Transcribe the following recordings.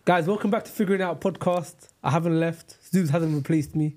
Guys, welcome back to Figuring Out Podcast. I haven't left. Zeus hasn't replaced me.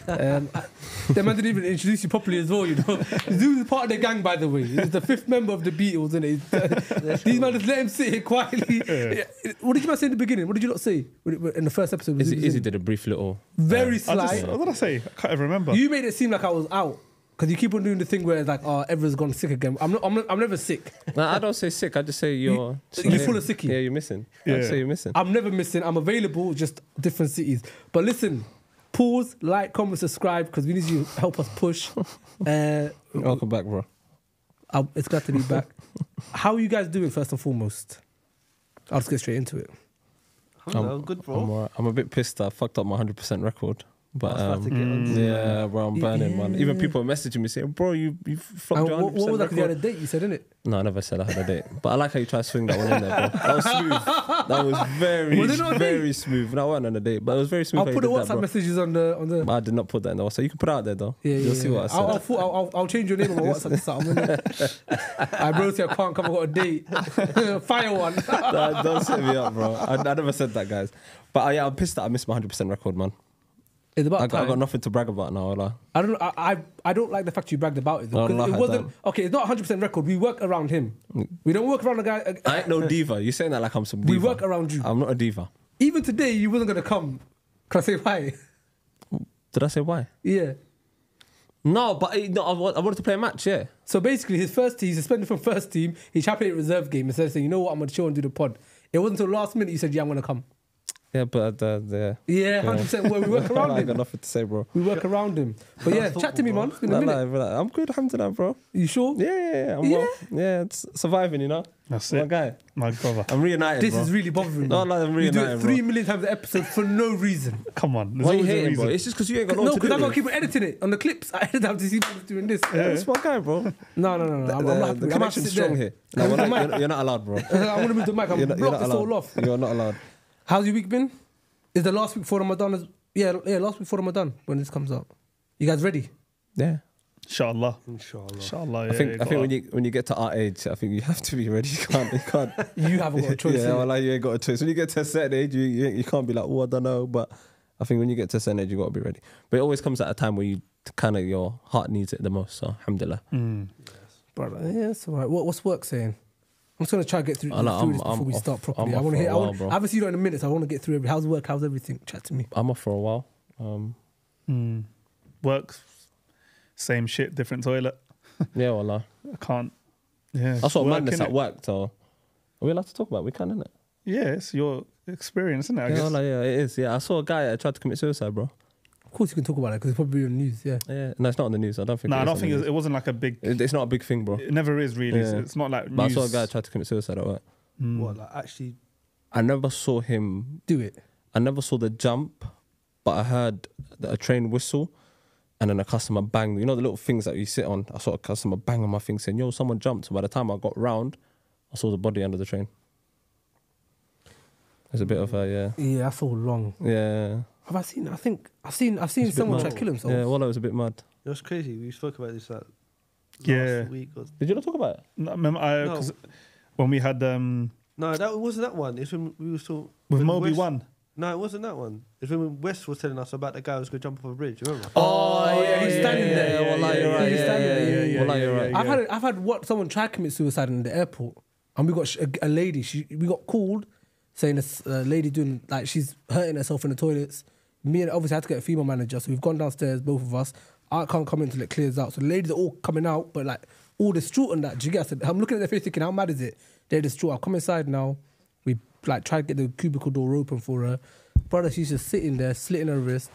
The man didn't even introduce you properly as well, you know. Zeus is part of the gang, by the way. He's the fifth member of the Beatles, isn't it? These man just let him sit here quietly. Yeah. What did you man say in the beginning? What did you not say in the first episode? Izzy did a brief little... Very slight. What did I say? I can't even remember. You made it seem like I was out. Because you keep on doing the thing where it's like, oh, everyone's gone sick again. I'm never sick. No, I don't say sick. I just say you're full of sicky. Yeah, you're missing. Yeah. I say you're missing. I'm never missing. I'm available, just different cities. But listen, pause, like, comment, subscribe, because we need you to help us push. Welcome back, bro. It's glad to be back. How are you guys doing, first and foremost? I'll just get straight into it. I'm good, bro. I'm alright. I'm a bit pissed that I fucked up my 100% record. But yeah, bro, I'm burning, man. Even people are messaging me saying, bro, you flopped your 100% What was that? Because you had a record. date, you said, innit? No, I never said I had a date. But I like how you try to swing that one in there, bro. That was smooth. That was very smooth. That wasn't on a date, but it was very smooth. I'll put the WhatsApp messages on the... I did not put that in the WhatsApp. You can put it out there, though. Yeah, You'll see what I said. I'll change your name on my WhatsApp. I bro, I can't come. I got a date. Fire one. Don't set me up, bro. I never said that, guys. But yeah, I'm pissed that I missed my 100% record, man. It's about I time. got nothing to brag about now. I don't know. I don't like the fact you bragged about it though. No, Because like it wasn't that. okay. It's not 100% record. We work around him. We don't work around the guy. I ain't no diva. You're saying that like I'm some diva. We work around you. I'm not a diva. Even today, you wasn't gonna come. Can I say why? Did I say why? Yeah. No, but I wanted to play a match, yeah. So basically, his first team, he's suspended from first team. He's happy at reserve game instead of saying, you know what, I'm gonna chill and do the pod. It wasn't until last minute you said, yeah, I'm gonna come. Yeah, but Yeah, 100%. Well, we work around I him. got nothing to say, bro. We work around him. But yeah, chat to me, man. It's been a minute. No, I'm good, alhamdulillah, bro. You sure? Yeah, I'm well. Yeah, it's surviving, you know. That's My it. guy. My brother. I'm reunited, This bro. is really bothering No, me. like, I'm You do reunited, it 3 bro. million times an episode for no reason. Come on. There's Why are you always a hating, bro? reason. It's just because you ain't got no No, to because do I've got to with keep on editing it on the clips. I edit have to see people doing this. That's my guy, bro. No. I'm not happy. The I'm connection's strong here. No, you're not allowed, bro. I'm going to move the mic. I'm You're block not this all allowed. off. You're not allowed. How's your week been? Is the last week before Ramadan? Yeah, last week before Ramadan when this comes out. You guys ready? Yeah. Inshallah. I think when you get to our age, I think you have to be ready. You can't. You haven't got a choice. Yeah, innit? well, like, you ain't got a choice. When you get to a certain age, you can't be like, oh, I don't know. But I think when you get to a certain age, you got to be ready. But it always comes at a time where you kind of your heart needs it the most. So, alhamdulillah. Brother, yeah, that's all right. What's work saying? I'm just going to try to get through this before we start properly. I'm I want to off hear. for a while, bro. I haven't seen you in a minute, so I want to get through everything. How's work? How's everything? Chat to me. I'm off for a while. Work, same shit, different toilet. Yeah, wallah. I can't. Yeah. I saw work, madness innit? at work. So, are we allowed to talk about it? We can, innit? Yeah, it's your experience, isn't it? I Yeah, guess. wallah, yeah, it is. Yeah, I saw a guy that tried to commit suicide, bro. Of course, you can talk about it because it's probably on the news. Yeah. Yeah, no, it's not on the news. I don't think. No, I it is don't on think the news. it wasn't like a big. It's not a big thing, bro. It never is really. Yeah. It's not like But I news. saw a guy try to commit suicide at work. What, like actually? I never saw him. Do it. I never saw the jump, but I heard a train whistle, and then a customer banged. You know the little things that you sit on. I saw a customer bang on my thing saying, "Yo, someone jumped." So by the time I got round, I saw the body under the train. There's a bit of a Yeah, that's all long. yeah. Have I seen? I think I've seen someone try to kill himself. Yeah, well, it was a bit mad. It was crazy. We spoke about this like Yeah. last week. Did you not talk about it? No, remember, No. 'cause when we had No, that wasn't that one. It's when we were still with when Moby West- One. No, it wasn't that one. It's when West was telling us about the guy who was going to jump off a bridge. Remember? Oh, yeah, he's standing there. Yeah, wallah, you're right. He's standing there. Yeah, wallah, you're right. I've had what someone tried to commit suicide in the airport, and we got a lady. We got called saying this lady doing like she's hurting herself in the toilets. Me and obviously I had to get a female manager, so we've gone downstairs, both of us. I can't come in until it clears out. So the ladies are all coming out, but like all distraught and that. Do you get? So I'm looking at their face thinking, how mad is it? They're distraught. I've come inside now. We like tried to get the cubicle door open for her. Brother, she's just sitting there, slitting her wrist.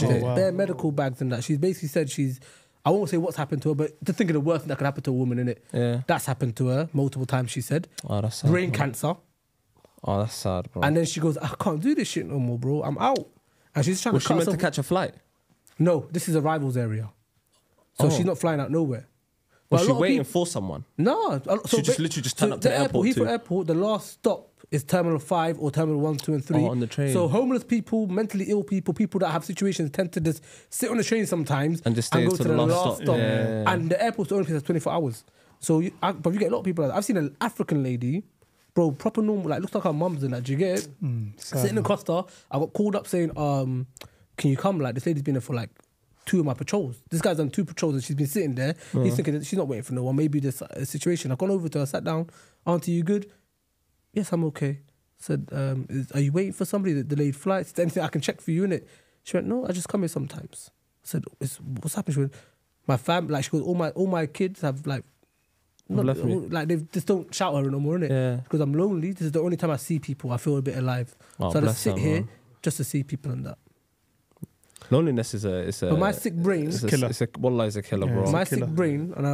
Oh, wow. Bare medical bags and that. She's basically said I won't say what's happened to her, but to think of the worst thing that could happen to a woman, innit? Yeah. That's happened to her multiple times, she said. Oh, that's sad. Brain bro. cancer. Oh, that's sad, bro. And then she goes, I can't do this shit no more, bro. I'm out. And she's trying Was to she cut meant to herself. catch a flight? No, this is a rivals area. So Oh. she's not flying out nowhere. Was a she lot of waiting people- for someone? No. She just literally just turned up to the airport Heathrow too. Airport, the last stop is Terminal 5 or Terminal 1, 2 and 3. Oh, on the train. So homeless people, mentally ill people, people that have situations tend to just sit on the train sometimes And just stay go to to the the last last stop. stop. Yeah. And the airport's the only place that's 24 hours. So but you get a lot of people like that. I've seen an African lady bro, proper normal. Like looks like our mums and that. Do you get it? Sitting across her, I got called up saying, can you come? Like this lady's been there for like 2 of my patrols. This guy's done 2 patrols and she's been sitting there. He's thinking that she's not waiting for no one. Maybe there's a situation. I've gone over to her, sat down. Auntie, you good? Yes, I'm okay. Said, are you waiting for somebody that delayed flights? Is there anything I can check for you in it? She went, no, I just come here sometimes. I said, what's happening? She went, my family, like she goes, all my kids have like, Left me. like they just don't shout her no more, innit? Yeah. Because I'm lonely. This is the only time I see people. I feel a bit alive. Oh, so I just bless sit her, here man. just to see people and that. Loneliness is a. But my sick brain, It's a killer. It's a wallah, it's a killer, Yeah, bro. it's my killer. sick brain, and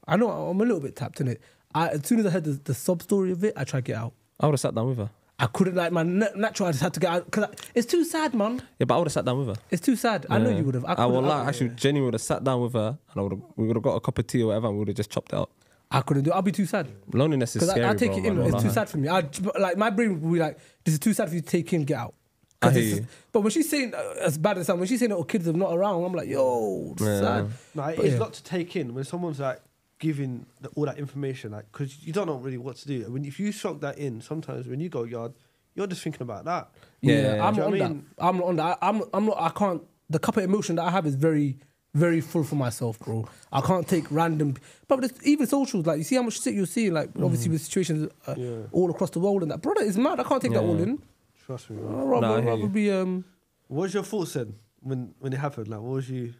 I know I'm a little bit tapped in it. As soon as I heard the sub story of it, I tried to get out. I would have sat down with her. I couldn't, like my natural. I just had to get out because it's too sad, man. Yeah, but I would have sat down with her. It's too sad. I know you would have. I would actually genuinely would have sat down with her, and we would have got a cup of tea or whatever, and we would have just chopped it out. I couldn't do it. I'll be too sad. Loneliness is Because scary, I take bro, it in. man, It's I too won't sad for me. Like my brain will be like, this is too sad for you to take in, get out. I 'Cause hear it's you. but when she's saying, as bad as it sounds, when she's saying that kids are not around, I'm like, yo, it's sad. No, But it's yeah. a lot to take in when someone's like giving all that information, like because you don't know really what to do. And if you soak that in, sometimes when you go yard, you're just thinking about that. Yeah. I'm Do you on know what I that. mean? I'm not on that. I'm not. I can't. The cup of emotion that I have is very, very full for myself, bro. I can't take random. But even socials, like you see how much shit you're seeing, like obviously with situations all across the world and that. Brother, it's mad. I can't take that all in. Trust me. Bro. I'd Nah, I hear rather you. be What was your thoughts then when it happened? Like, what was you?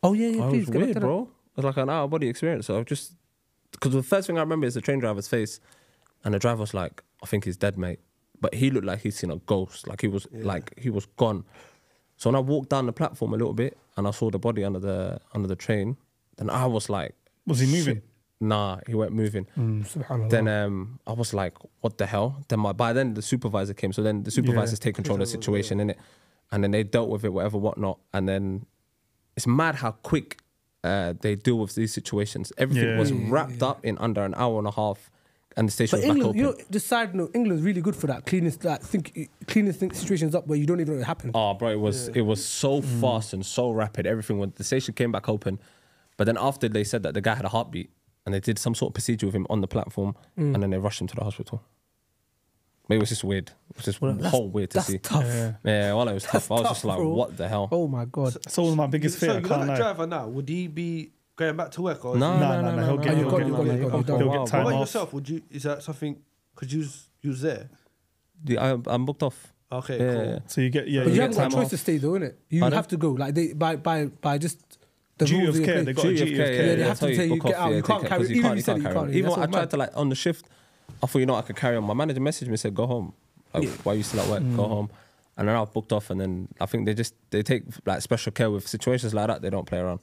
Oh yeah, Oh, it please was get back weird, to that. bro. It was like an out of body experience. So I just because the first thing I remember is the train driver's face, and the driver was like, "I think he's dead, mate." But he looked like he'd seen a ghost. Like he was gone. So when I walked down the platform a little bit and I saw the body under the train, then I was like, Was he moving? nah, he weren't moving. Subhanallah. Then I was like, what the hell? Then by then the supervisor came. So then the supervisors take control of the situation, innit? And then they dealt with it, whatever, whatnot. And then it's mad how quick they deal with these situations. Everything was wrapped up in under an hour and a half, and the station But was England, back open. you know, just side note, England's really good for that. Cleaning situations up where you don't even know it happened. Oh, bro, it was so fast and so rapid. Everything when the station came back open, but then after they said that the guy had a heartbeat, and they did some sort of procedure with him on the platform, and then they rushed him to the hospital. But it was just weird. It was just whole weird to That's see. tough. Yeah, well, it was tough. I was just like, bro. what the hell? Oh my god. That's always my biggest fear. So I you know can't that lie. driver now? Would he be going back to work or? No, He'll get You got it, you got it, you got it. He'll Wow. get time What about off. yourself? Would you? Is that something? Because you was there. Yeah, I'm booked off. Okay, Yeah, cool. yeah. So you get But you get haven't got a time choice off. to stay though, innit? You Pardon? have to go. Like they by just the Duty rules of in care. place. They got a Duty of duty of care, care. Yeah, they have to tell tell you, book get off, out. You take can't it, carry- 'cause even if you said you carry can't, on. yeah, Even that's when I so tried mad. to like on the shift, I thought, you know what, I could carry on. My manager messaged me, said, go home. Like, why are you still at work? Go home. And then I booked off, and then I think they take like special care with situations like that. They don't play around.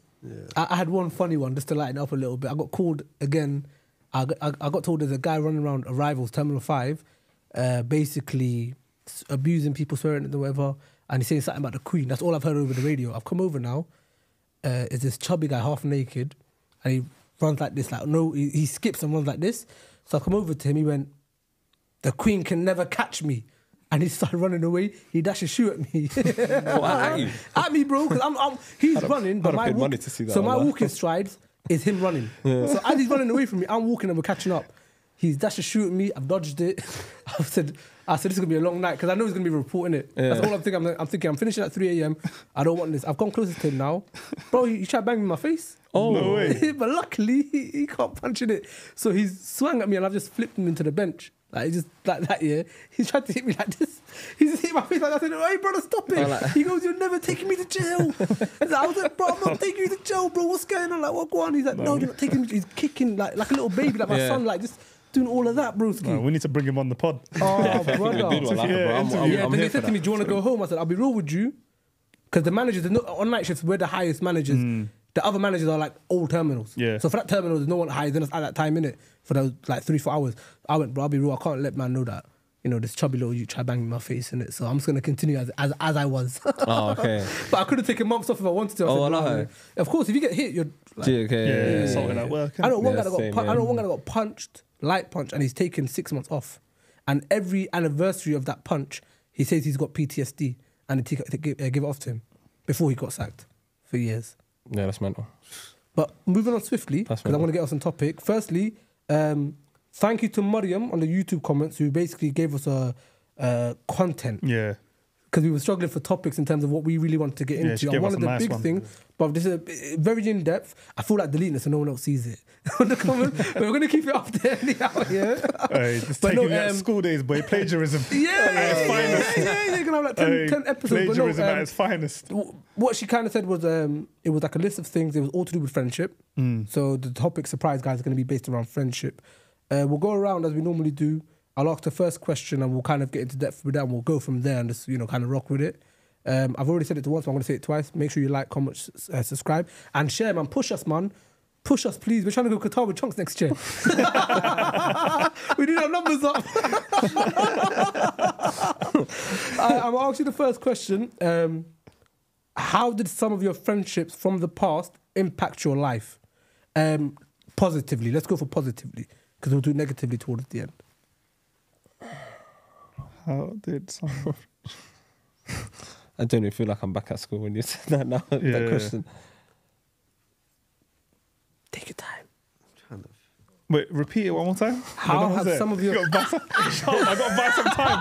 I had one funny one just to lighten up a little bit. I got called again. I got told there's a guy running around Arrivals Terminal 5, basically abusing people, swearing at them, whatever, and he's saying something about the Queen. That's all I've heard over the radio. I've come over now. Is this chubby guy half naked, and he runs like this, like no, he skips and runs like this. So I come over to him. He went, "The Queen can never catch me." And he started running away. He dashed a shoe at me. At you? At me, bro, because he's running. But I'd have my paid walk, money to see that, so my wallah. walking strides is him running. So as he's running away from me, I'm walking and we're catching up. He's dashed a shoe at me. I've dodged it. I said this is gonna be a long night because I know he's gonna be reporting it. That's all I'm thinking. I'm thinking I'm finishing at 3 a.m. I don't want this. I've gone closer to him now, bro. He tried banging me in my face. Oh, No way. But luckily he can't punch in it. So he's swung at me and I've just flipped him into the bench. Like he just like that, yeah. He tried to hit me like this. He just hit my face like that. I said, "Hey, brother, stop it!" Oh, like- He goes, "You're never taking me to jail." And I was like, "Bro, I'm not taking you to jail, bro. What's going on? Like, what go on?" He's like, "No, you're not taking me." He's kicking like a little baby, like my Yeah. son, like just doing all of that, broski. No, we need to bring him on the pod. Oh, Good one, brother. like it, bro. I'm Yeah, here then they for said to me, that. "Do you want to go home?" I said, "I'll be real with you," because the managers on night shifts, we're the highest managers. The other managers are like old terminals. Yeah. So for that terminal, there's no one higher than us at that time, innit? For those like 3-4 hours. I went, "Bro, I'll be real. I can't let man know that, you know, this chubby little you try banging my face in it." So I'm just gonna continue as I was. Oh, okay. But I could have taken months off if I wanted to. I Oh, said, I "No, know. man." Of course, if you get hit, you're like, Yeah, something at work. I know one Yeah, guy that same, got yeah. I know one guy that got punched, light punch, and he's taken 6 months off. And every anniversary of that punch, he says he's got PTSD, and they give it off to him before he got sacked for years. Yeah, that's mental. But moving on swiftly, That's because I right. want to get us on topic. Firstly, thank you to Mariam on the YouTube comments who basically gave us a content. Yeah. Because we were struggling for topics in terms of what we really wanted to get Yeah, she into. gave And one us of a the nice big one. things, but this is very in depth. I feel like deleting it so no one else sees it. On the comment, but we're going to keep it up there anyhow, yeah? Hey, just But taking no, you at school days, boy. Plagiarism. Yeah, its finest. yeah, you're going to have like 10 episodes. But no, Plagiarism at its finest. what she kind of said was it was like a list of things. It was all to do with friendship. So the topic, surprise guys, is going to be based around friendship. We'll go around as we normally do. I'll ask the first question and we'll kind of get into depth with that and we'll go from there and just, kind of rock with it. I've already said it once, but I'm going to say it twice. Make sure you like, comment, subscribe and share, man. Push us, man. Push us, please. We're trying to go Qatar with chunks next year. We need our numbers up. I'm going to ask you the first question. How did some of your friendships from the past impact your life? Positively. Let's go for positively because we'll do negatively towards the end. How did some... I don't even feel like I'm back at school when you said that now. Yeah. That question. Take your time. Kind of. Wait, repeat it one more time. How have some of your... I got to buy some time.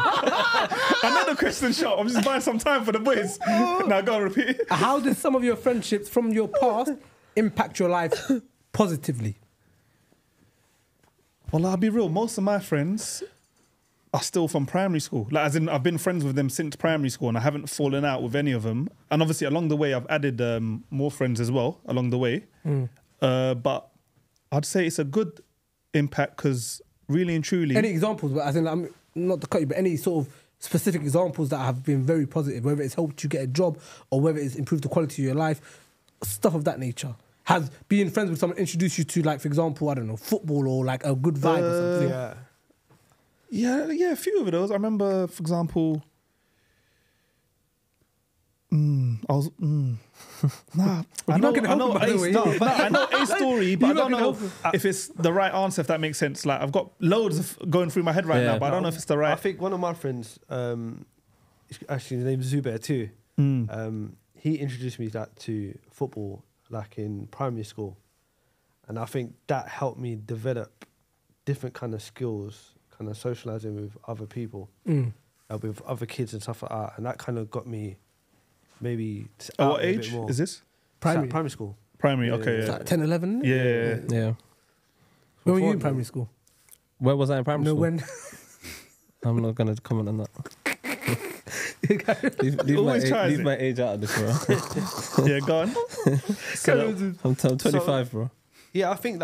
I know the question shop. I'm just buying some time for the boys. Now go and repeat it. How did some of your friendships from your past impact your life positively? Well, I'll be real. Most of my friends are still from primary school. Like, as in, I've been friends with them since primary school and I haven't fallen out with any of them. And obviously, along the way, I've added more friends as well along the way. But I'd say it's a good impact because really and truly... Any examples, but as in, I'm not to cut you, but any sort of specific examples that have been very positive, whether it's helped you get a job or whether it's improved the quality of your life, stuff of that nature. Has being friends with someone introduced you to, like, for example, I don't know, football or like a good vibe or something? Yeah. Yeah, a few of those. I remember, for example... I know a story, but I don't know if it's the right answer, if that makes sense. Like, I've got loads of going through my head right now, but I don't know if it's the right... I think one of my friends, actually his name's Zubair too, he introduced me to football like in primary school. And I think that helped me develop different kind of skills, kind of socialising with other people, with other kids and stuff like that. And that kind of got me maybe... what age is this? Primary school. Primary, okay. Like 10, 11? Yeah. When were you in primary school? Where was I in primary No, school? when? I'm not going to comment on that. leave my age out of this, bro. Yeah, go on. I'm 25, bro. Yeah, I think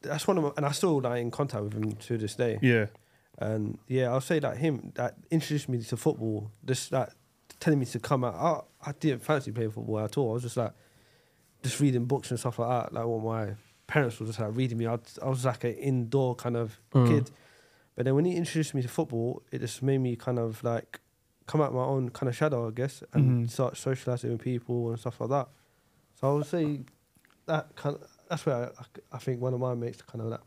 that's one of my... And I still like in contact with him to this day. Yeah. And yeah, I'll say that him that introduced me to football, just like telling me to come out. I didn't fancy playing football at all. I was just like, just reading books and stuff like that. Like what my parents were just like reading me. I was like an indoor kind of kid. But then when he introduced me to football, it just made me kind of like come out my own kind of shadow, I guess, and start socialising with people and stuff like that. So I would say that's where I think one of my mates kind of like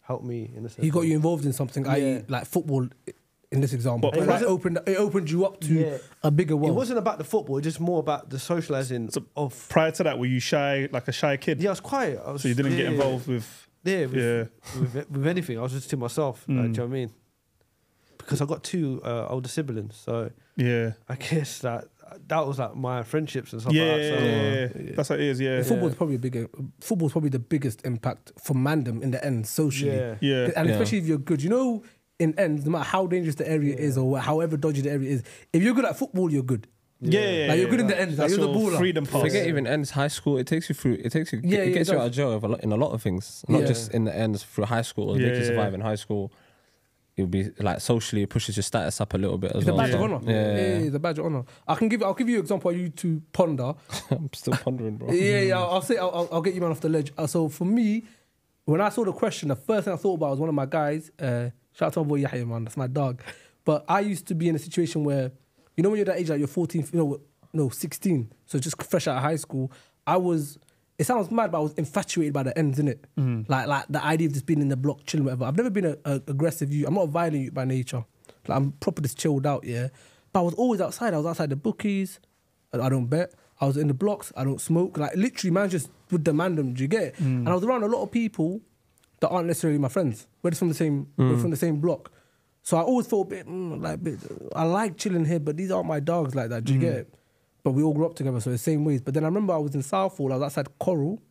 helped me in a sense. He got you involved in something, i.e. like football in this example. But It opened you up to a bigger world. It wasn't about the football, it was just more about the socialising of... Prior to that, were you shy, like a shy kid? Yeah, I was quiet. So you didn't get involved with... With anything. I was just to myself. Like, do you know what I mean? Because I got two older siblings, so yeah, I guess that was like my friendships and stuff like that. So, that's how it is. Yeah, Football's probably the biggest impact for mandem in the end socially. Yeah. And especially if you're good, in ends, no matter how dangerous the area is or however dodgy the area is, if you're good at football, you're good. Yeah. Like you're good in the ends. Like That's you're the baller. freedom pass. Forget even ends high school. It takes you through. It gets you out of jail in a lot of things. Not just in the ends through high school. It makes you survive in high school. You'll be like socially, it pushes your status up a little bit as well. It's a badge of honor. Yeah, it's a badge of honor. I'll give you an example. You to ponder. I'm still pondering, bro. I'll get you man off the ledge. So for me, when I saw the question, the first thing I thought about was one of my guys. Shout out to my boy Yahya, man. That's my dog. But I used to be in a situation where, when you're that age, like you're 14, 16, so just fresh out of high school, it sounds mad, but I was infatuated by the ends, innit? Like the idea of just being in the block, chilling, whatever. I've never been an aggressive youth. I'm not a violent youth by nature. Like, I'm proper just chilled out, yeah? But I was always outside. I was outside the bookies. I don't bet. I was in the blocks. I don't smoke. Like, literally, man, just with the mandem, do you get it? And I was around a lot of people that aren't necessarily my friends. We're just from the same, we're from the same block. So I always felt a bit, I like chilling here, but these aren't my dogs like that. Do you get it? But we all grew up together, so the same ways. But then I remember I was in Southall, I was outside Coral,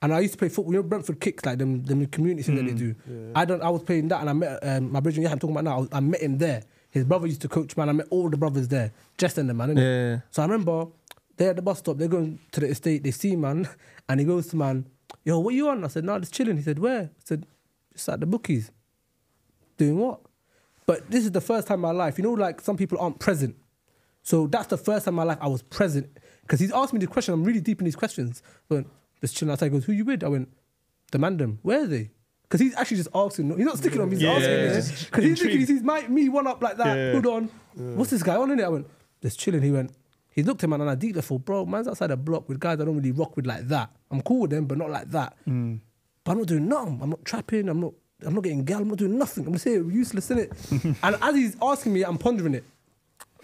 and I used to play football. You know, Brentford kicks, like them community thing that they do. Yeah. I was playing that, and I met my brother. Yeah, I'm talking about now. I met him there. His brother used to coach, man. I met all the brothers there, just in the man. Innit? Yeah. So I remember they're at the bus stop. They're going to the estate. They see man, and he goes to man, "Yo, what you on?" I said, "No, just chilling." He said, "Where?" I said, "Just at the bookies." Doing what? But this is the first time in my life. You know, like some people aren't present. So that's the first time in my life I was present. Because he's asked me the question. I'm really deep in these questions. I went, just chilling outside. He goes, "Who you with?" I went, "The mandem." "Where are they?" Because he's actually just asking. He's not sticking on me. He's asking me. Because he's thinking he sees me one up like that. Hold on. What's this guy on in it? I went, just chilling. He looked at him and I deep thought, bro, man's outside a block with guys I don't really rock with like that. I'm cool with them, but not like that. But I'm not doing nothing. I'm not trapping. I'm not getting gal. I'm not doing nothing. I'm just here, useless, innit? And as he's asking me, I'm pondering it.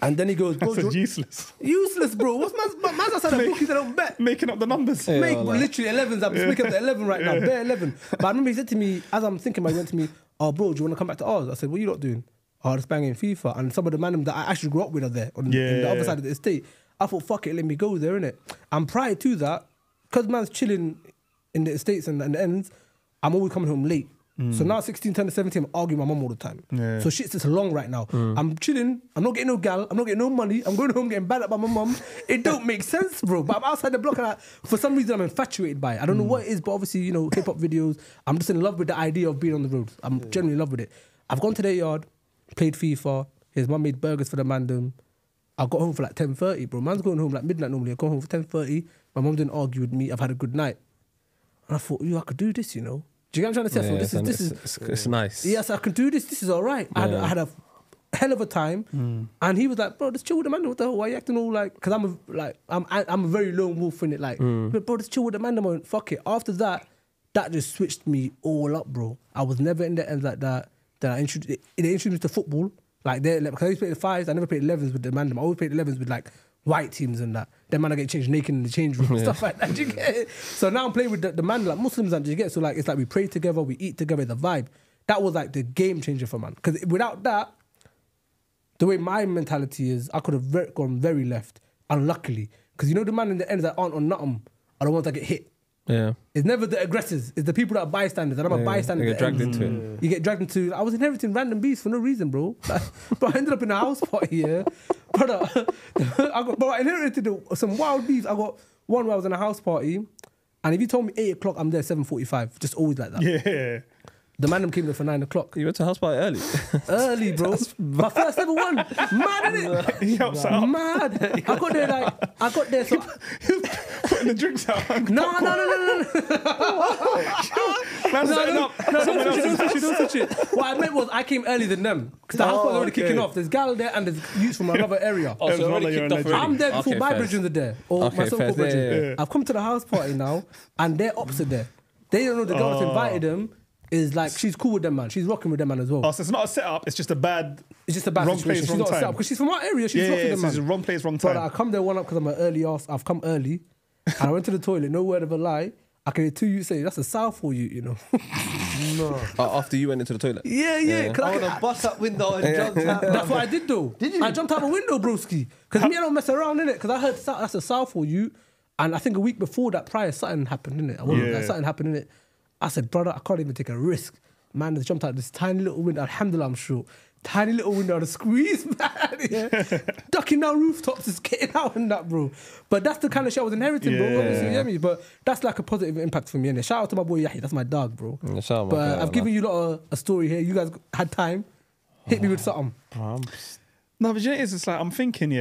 And then he goes, bro, That's useless. Useless, bro. What's man's outside the bookies? I don't bet. Making up the numbers. Literally 11s. I'm just making up the 11 right now. Bare 11. But I remember he said to me, as I'm thinking, he went to me, "Oh, bro, do you want to come back to ours?" I said, "What are you lot doing?" "Oh, just banging FIFA." And some of the man that I actually grew up with are there on the other side of the estate. I thought, fuck it, let me go there, innit? And prior to that, because man's chilling in the estates and the ends, I'm always coming home late. So now 16, turning 17, I'm arguing with my mum all the time. So shit's just long right now. I'm chilling, I'm not getting no gal, I'm not getting no money, I'm going home getting bad up by my mum. It don't make sense, bro. But I'm outside the block and for some reason I'm infatuated by it. I don't know what it is, but obviously, you know, hip-hop videos, I'm just in love with the idea of being on the road. I'm genuinely in love with it. I've gone to their yard, played FIFA, his mum made burgers for the mandem. I got home for like 10:30, bro. Man's going home like midnight normally. I go home for 10:30. My mum didn't argue with me. I've had a good night. And I thought, I could do this, you know. Do you get what I'm trying to say? I thought, It's nice. Yes, I can do this. This is all right. I had a hell of a time. And he was like, "Bro, just chill with the man. What the hell? Why are you acting all like?" Because I'm a very lone wolf in it. Like, bro, just chill with the man. I went, fuck it. After that, that just switched me all up, bro. I was never in the ends like that. Then they introduced me to football. Like, because I used to play the fives. I never played 11s with the man. I always played 11s with like white teams and that. Then man, I get changed naked in the change room and stuff like that. Do you get it? So now I'm playing with the man, like Muslims, and do you get it? So like, it's like we pray together, we eat together, the vibe. That was like the game changer for man. Because without that, the way my mentality is, I could have gone very left, unluckily. Because you know the man in the ends that aren't on nothing are the ones that get hit. Yeah. It's never the aggressors, it's the people that are bystanders. And I'm a bystander. You get dragged into it. You get dragged into. I was inheriting random beefs for no reason, bro. But I ended up in a house party, yeah. Brother, I inherited some wild beefs. I got one where I was in a house party, and if you told me 8 o'clock, I'm there 7:45. Just always like that. Yeah. The man came there for 9 o'clock. You went to house party early. Early, bro. My first ever one. Mad, innit? Mad. I got there, so... Putting the drinks out. No. Man's setting up. Don't touch it. What I meant was I came earlier than them. Because the house party was already kicking off. There's gal there and there's youths from another area. Oh, so already kicked off already. I'm there before my brethren are there. Or my so-called brethren. Yeah. I've come to the house party now and they're opposite there. They don't know the girl that's invited them is like, she's cool with them, man. She's rocking with them, man, as well. Oh, so it's not a setup, it's just a bad... It's just a bad wrong situation. place, She's wrong not time. set up because she's from our area. She's rocking with them, man. It's wrong place, wrong But time. I come there one up because I'm an early ass. I've come early and I went to the toilet, no word of a lie. I can hear 2 you say, "That's a Southall you know." No. After you went into the toilet? Yeah. I would have bust that window and jumped out. That's what I did though. Did you? I jumped out a window, broski. Because me, I don't mess around, innit? Because I heard that's a Southall you. And I think a week before that, prior, something happened, innit? Something happened, innit? I said, brother, I can't even take a risk. Man, they jumped out this tiny little window. Alhamdulillah, I'm sure. Tiny little window to squeeze, man. Yeah. Ducking down rooftops, just getting out and that, bro. But that's the kind of shit I was inheriting, bro. Obviously, you get me? But that's like a positive impact for me, innit? Shout out to my boy Yahi, that's my dog, bro. But I've given you lot a story here. You guys had time. Hit me with something. No, but you know, it's like, I'm thinking,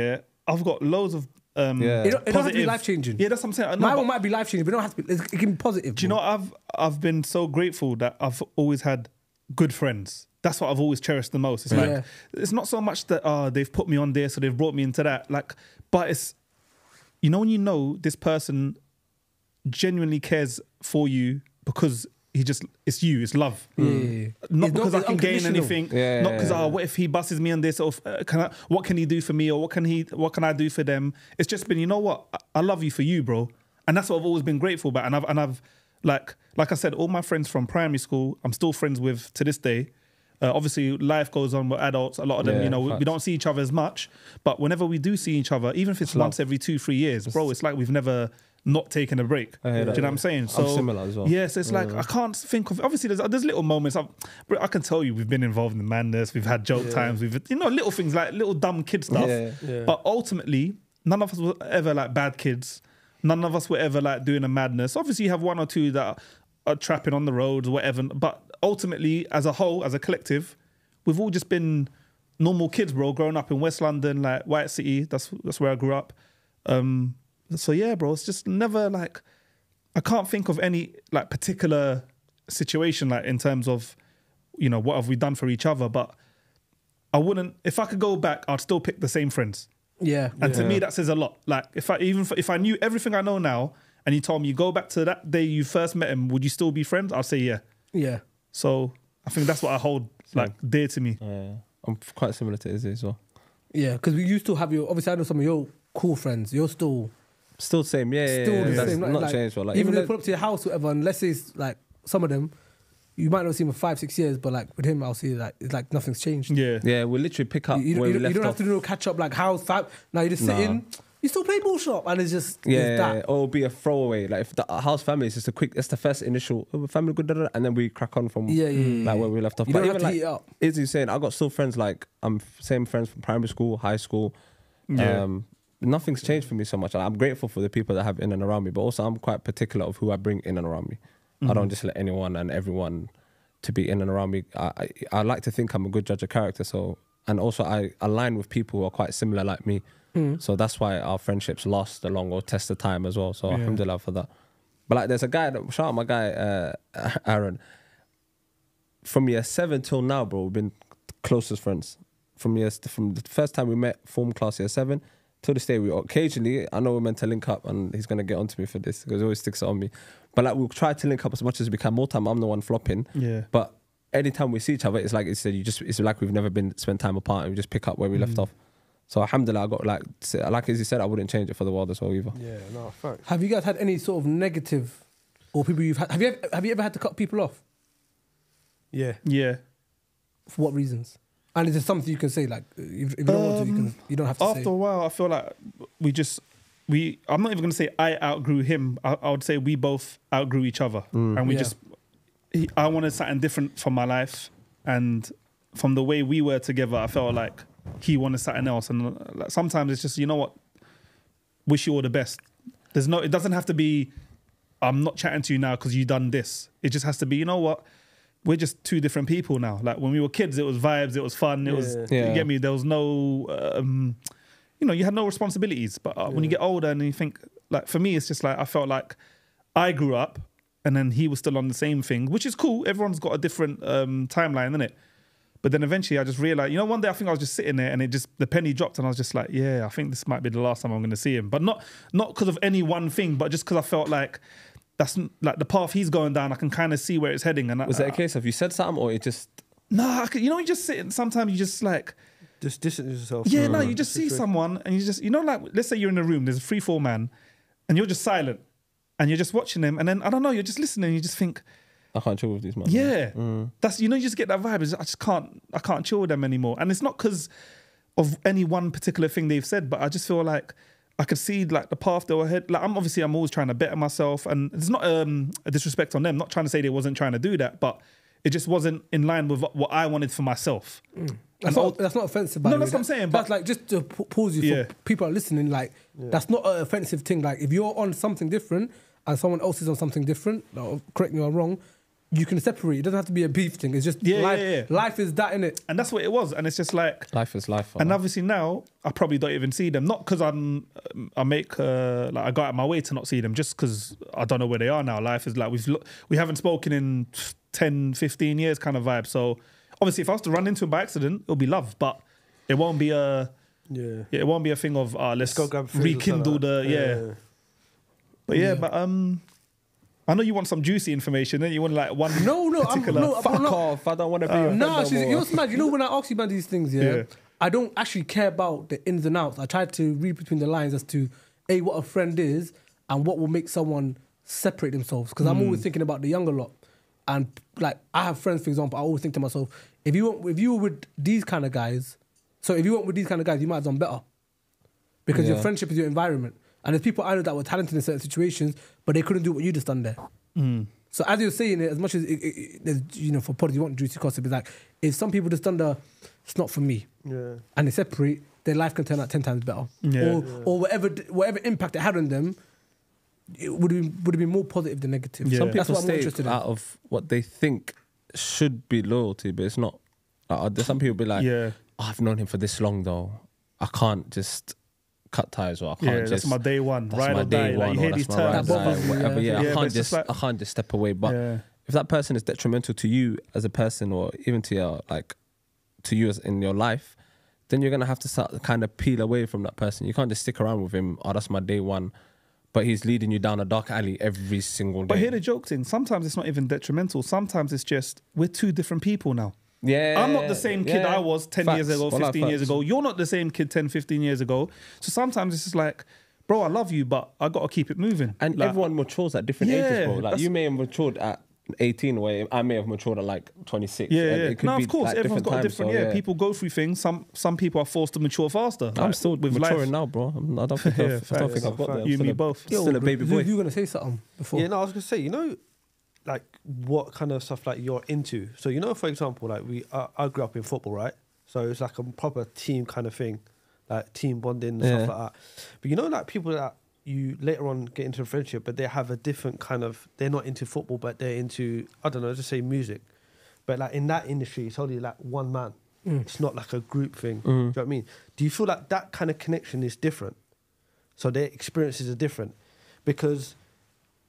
I've got loads of It don't have to be life changing. Yeah, that's what I'm saying. My one might be life changing, but it don't have to be. It can be positive. Do you know what I've been so grateful that I've always had good friends. That's what I've always cherished the most. It's like it's not so much that they've put me on there, so they've brought me into that. Like, but it's when you know this person genuinely cares for you because it's you, it's love. Not because I can gain anything. Not because what if he buses me on this, or what can he do for me, or what can I do for them? It's just been, you know what, I love you for you, bro, and that's what I've always been grateful about, and I've Like I said, all my friends from primary school, I'm still friends with to this day. Obviously, life goes on. We're adults. A lot of them, Yeah, you know, we facts. don't see each other as much. But whenever we do see each other, even if it's once every 2-3 years, bro, it's like we've never not taken a break. I Do hear you know that. what I'm saying? So I'm similar as well. Yes, it's like I can't think of. Obviously, there's little moments. I can tell you, we've been involved in madness. We've had joke times. We've little things like little dumb kid stuff. Yeah. But ultimately, none of us were ever like bad kids. None of us were ever like doing a madness. Obviously, you have one or two that are trapping on the roads, whatever. But ultimately, as a whole, as a collective, we've all just been normal kids, bro. Growing up in West London, like White City. That's where I grew up. So yeah, bro. It's just never like I can't think of any like particular situation like in terms of what have we done for each other. But I wouldn't. If I could go back, I'd still pick the same friends. Yeah. And to me, that says a lot. Like, if I knew everything I know now, and you told me you go back to that day you first met him, would you still be friends? I'll say yeah. Yeah. So I think that's what I hold like dear to me. Yeah. I'm quite similar to Izzy as well. Yeah, because you still have your. Obviously, I know some of your cool friends. You're still Still the same, yeah. still the That's same. not Like, changed. Well, like, even if like- they pull up to your house, or whatever, and let's say it's like some of them, you might not see him for 5-6 years, but like with him, I'll see like it's like nothing's changed. Yeah. yeah, we literally pick up You where we don't left have off. to do no catch up like house. Now you just sit Nah. in. You still play ball shop, and it's just Yeah, it's that. or it'll be a throwaway. Like if the house family is just a quick, it's the first initial family good, and then we crack on from Yeah, yeah. like where we left off. You But don't have even to like heat it up. Izzy saying, I got still friends like same friends from primary school, high school. Yeah. Nothing's changed for me so much. I'm grateful for the people that have in and around me, but also I'm quite particular of who I bring in and around me. I don't just let anyone and everyone to be in and around me. I like to think I'm a good judge of character, so and also I align with people who are quite similar like me. So that's why our friendships last a long or test the time as well. So alhamdulillah for that. But like there's a guy shout out my guy Aaron. From year 7 till now, bro, we've been closest friends. From the first time we met, form class year 7, till this day, we occasionally, I know we're meant to link up, and he's gonna get onto me for this because he always sticks it on me. But like we'll try to link up as much as we can. More time, I'm the one flopping. Yeah. But anytime we see each other, it's like it's like we've never been spent time apart, and we just pick up where we left off. So alhamdulillah, I got like as you said, I wouldn't change it for the world as well either. Yeah, no, facts. Have you guys had any sort of negative or people you've had? Have you ever had to cut people off? Yeah. Yeah. For what reasons? And is there something you can say? Like, if you don't want to, you don't have to After say. a while, I feel like I'm not even going to say I outgrew him. I would say we both outgrew each other. And we Yeah. I wanted something different from my life. And from the way we were together, I felt like he wanted something else. And like, sometimes it's just, you know what? Wish you all the best. It doesn't have to be, I'm not chatting to you now because you done this. It just has to be, you know what? We're just two different people now. Like when we were kids, it was vibes, it was fun, it was, Yeah. you get me? There was no, you had no responsibilities. But when you get older and you think, like for me, it's just like, I felt like I grew up and then he was still on the same thing, which is cool. Everyone's got a different timeline, innit? But then eventually I just realized, one day I think I was just sitting there and the penny dropped and I was just like, yeah, I think this might be the last time I'm going to see him. But not because of any one thing, but just because I felt like that's like the path he's going down, I can kind of see where it's heading. And Was it a case of you said something or it just... No, you just sit and sometimes you just like... Just distance yourself. Yeah, no, you just see someone and you just, like, let's say you're in a room, there's a 3-4 man and you're just silent and you're just watching them and then, I don't know, you're just listening and you just think, I can't chill with these man. yeah, that's, you just get that vibe. I can't chill with them anymore. And it's not because of any one particular thing they've said, but I just feel like I could see like the path they were ahead. Like I'm always trying to better myself and it's not a disrespect on them, not trying to say they wasn't trying to do that, but it just wasn't in line with what I wanted for myself. That's not offensive, by the way. That's what I'm saying. That's But like, just to pause you for people are listening, like, that's not an offensive thing. Like, if you're on something different and someone else is on something different, correct me if I'm wrong, you can separate. It doesn't have to be a beef thing. It's just life. Yeah. Life is that, innit? And that's what it was. And it's just like... Life is life. And obviously now, I probably don't even see them. Not because I go out of my way to not see them, just because I don't know where they are now. Life is like, we haven't spoken in 10, 15 years kind of vibe. So obviously if I was to run into him by accident, it'll be love. But it won't be a thing of, let's go grab food or rekindle something. the... But I know you want some juicy information, then you want like one particular... Fuck off. I don't want to be a No, friend no more. you're mad. You know, when I ask you about these things, I don't actually care about the ins and outs. I try to read between the lines as to, A, what a friend is and what will make someone separate themselves. Because I'm always thinking about the younger lot. And like, I have friends, for example, I always think to myself, if you were with these kind of guys, so if you weren't with these kind of guys, you might have done better. Because your friendship is your environment. And there's people I know that were talented in certain situations, but they couldn't do what you just done there. So as you're saying it, as much as, there's, you know, for pods, you want juicy gossip, it's like, if some people just done it's not for me. Yeah. And they separate, their life can turn out 10 times better. Or whatever impact it had on them, it would have been more positive than negative. Some people That's what I'm more stay interested in. out of what they think should be loyalty, but it's not. There's some people be like, oh, I've known him for this long though. I can't just cut ties, or I can't just. That's my day one. That's Ride my or die. day Like, one, you or hear that's these my ride or terms. die, whatever. I can't just step away. But if that person is detrimental to you as a person, or even to your to you as in your life, then you're gonna have to start to kind of peel away from that person. You can't just stick around with him. Oh, that's my day one. But he's leading you down a dark alley every single day. But hear the joke thing. Sometimes it's not even detrimental. Sometimes it's just, we're two different people now. Yeah. I'm not the same kid I was 10 years ago, 15 years ago. You're not the same kid 10, 15 years ago. So sometimes it's just like, bro, I love you, but I got to keep it moving. And like, everyone matures at different ages, bro. Like, you may have matured at 18, where I may have matured at like 26. It could be, of course, like everyone's got a times, different, so, people go through things. Some people are forced to mature faster. I'm like, still with maturing life. now, bro. I don't think I've got there. You and me both. Still a baby boy. You were going to say something before? Yeah, no, I was going to say, you know, like what kind of stuff like you're into. So, you know, for example, like I grew up in football, right? So it's like a proper team kind of thing, like team bonding and stuff like that. But you know, like people that you later on get into a friendship, but they have a different kind of, they're not into football, but they're into, I don't know, just say music. But like in that industry, it's only like one man. It's not like a group thing. Do you know what I mean? Do you feel like that kind of connection is different? So their experiences are different? Because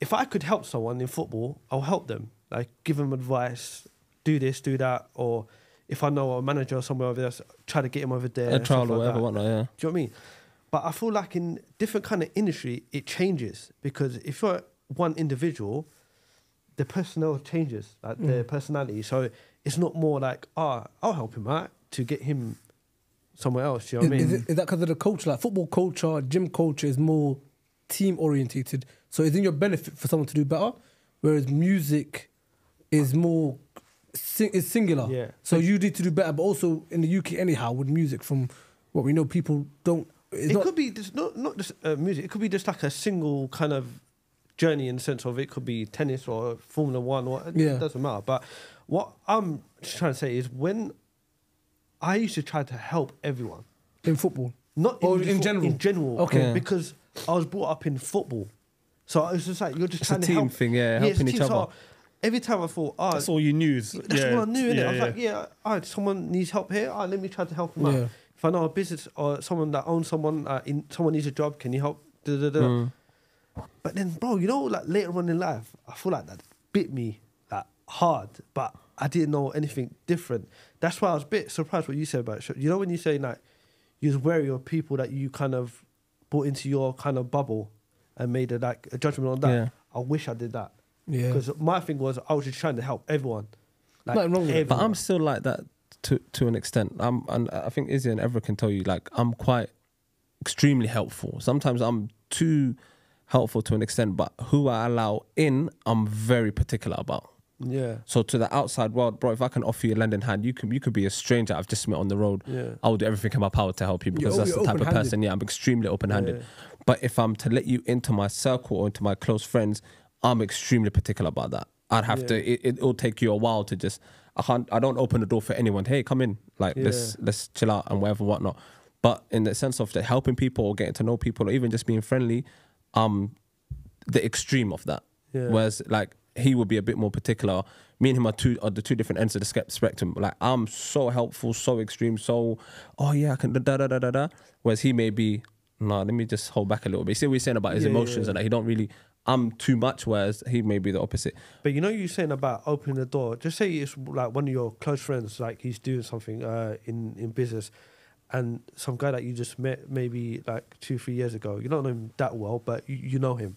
if I could help someone in football, I'll help them. Like give them advice, do this, do that. Or if I know a manager or somewhere over there, try to get him over there. A trial or whatever, that. whatnot, yeah. Do you know what I mean? But I feel like in different kind of industry, it changes. Because if you're one individual, the personnel changes, like their personality. So it's not more like, I'll help him out to get him somewhere else. Do you know what I mean? Is that because of the culture? Like football culture, gym culture is more team orientated. So it's in your benefit for someone to do better. Whereas music is more is singular. Yeah. So you need to do better. But also in the UK anyhow, with music, from what we know, people don't. It could be just not just music. It could be just like a single kind of journey in the sense of it could be tennis or Formula One or it doesn't matter. But what I'm just trying to say is when I used to try to help everyone in football, not in general. In general, okay, because I was brought up in football, so it's just like you're just It's trying a to team help. thing, helping each other. So every time I thought, that's all you knew. That's all I knew, innit? I was like, someone needs help here. Let me try to help them out. If I know a business or someone that owns someone, someone needs a job, can you help? But then, bro, you know, like later on in life, I feel like that bit me like hard, but I didn't know anything different. That's why I was a bit surprised what you said about it. You know, when you say like you was wary of people that you kind of brought into your kind of bubble and made a judgment on that. Yeah. I wish I did that. Yeah. Because my thing was I was just trying to help everyone. Like, nothing wrong with it. But I'm still like that to an extent. And I think Izzy and Evra can tell you, like, I'm quite extremely helpful. Sometimes I'm too helpful to an extent, but who I allow in, I'm very particular about. Yeah. So to the outside world, bro, if I can offer you a lending hand, you could be a stranger I've just met on the road. Yeah. I will do everything in my power to help you because that's the type of person. Yeah, I'm extremely open-handed. Yeah. But if I'm to let you into my circle or into my close friends, I'm extremely particular about that. I'd have to. It'll take you a while to just. I don't open the door for anyone. Hey, come in. Like let's chill out and whatever whatnot. But in the sense of helping people or getting to know people or even just being friendly, the extreme of that. Yeah. Whereas like he would be a bit more particular. Me and him are the two different ends of the spectrum. Like I'm so helpful, so extreme, so I can da. Whereas he may be, let me just hold back a little bit. You see what he's saying about his emotions and that he don't really. I'm too much, whereas he may be the opposite. But you know, you're saying about opening the door. Just say it's like one of your close friends, like he's doing something in business, and some guy that you just met maybe like 2-3 years ago. You don't know him that well, but you know him.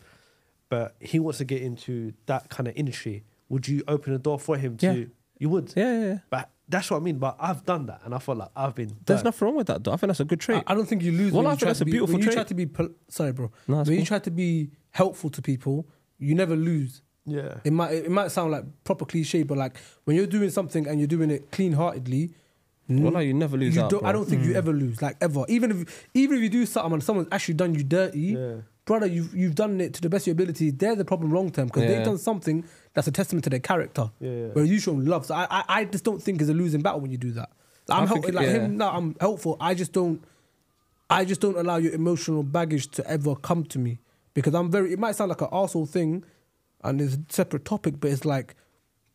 But he wants to get into that kind of industry. Would you open the door for him to? Yeah. You would. Yeah. But that's what I mean. But I've done that, and I feel like I've been. There's nothing wrong with that, though. I think that's a good trait. I don't think you lose. Well, when I you think try that's to a be, beautiful when you trait. try to be. Sorry, bro. No, when you try to be helpful to people, you never lose. Yeah. It might sound like proper cliche, but like when you're doing something and you're doing it clean-heartedly, Well, no, you never lose out, bro. I don't think you ever lose, like ever. Even if you do something and someone's actually done you dirty, brother, you've done it to the best of your ability. They're the problem long term because they've done something that's a testament to their character. Where you show them love. So I just don't think it's a losing battle when you do that. I'm helpful. I just don't allow your emotional baggage to ever come to me because it might sound like an arsehole thing and it's a separate topic, but it's like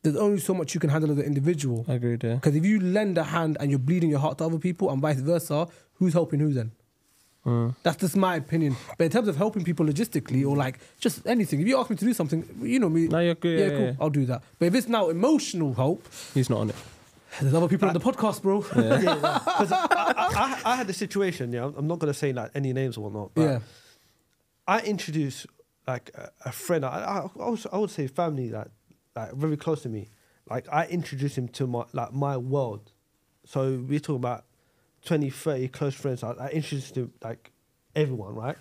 there's only so much you can handle as an individual. I agree there. Because if you lend a hand and you're bleeding your heart to other people and vice versa, who's helping who then? That's just my opinion. But in terms of helping people logistically or like just anything, if you ask me to do something, you know me. No, you're good. Yeah, cool. I'll do that. But if it's now emotional help, He's not on it. there's other people on the podcast, bro. Because I had a situation, I'm not going to say like any names or whatnot, but I introduced like a friend, I would say family that like very close to me. Like I introduced him to my world. So we're talking about 20, 30 close friends. I introduced him like everyone, right?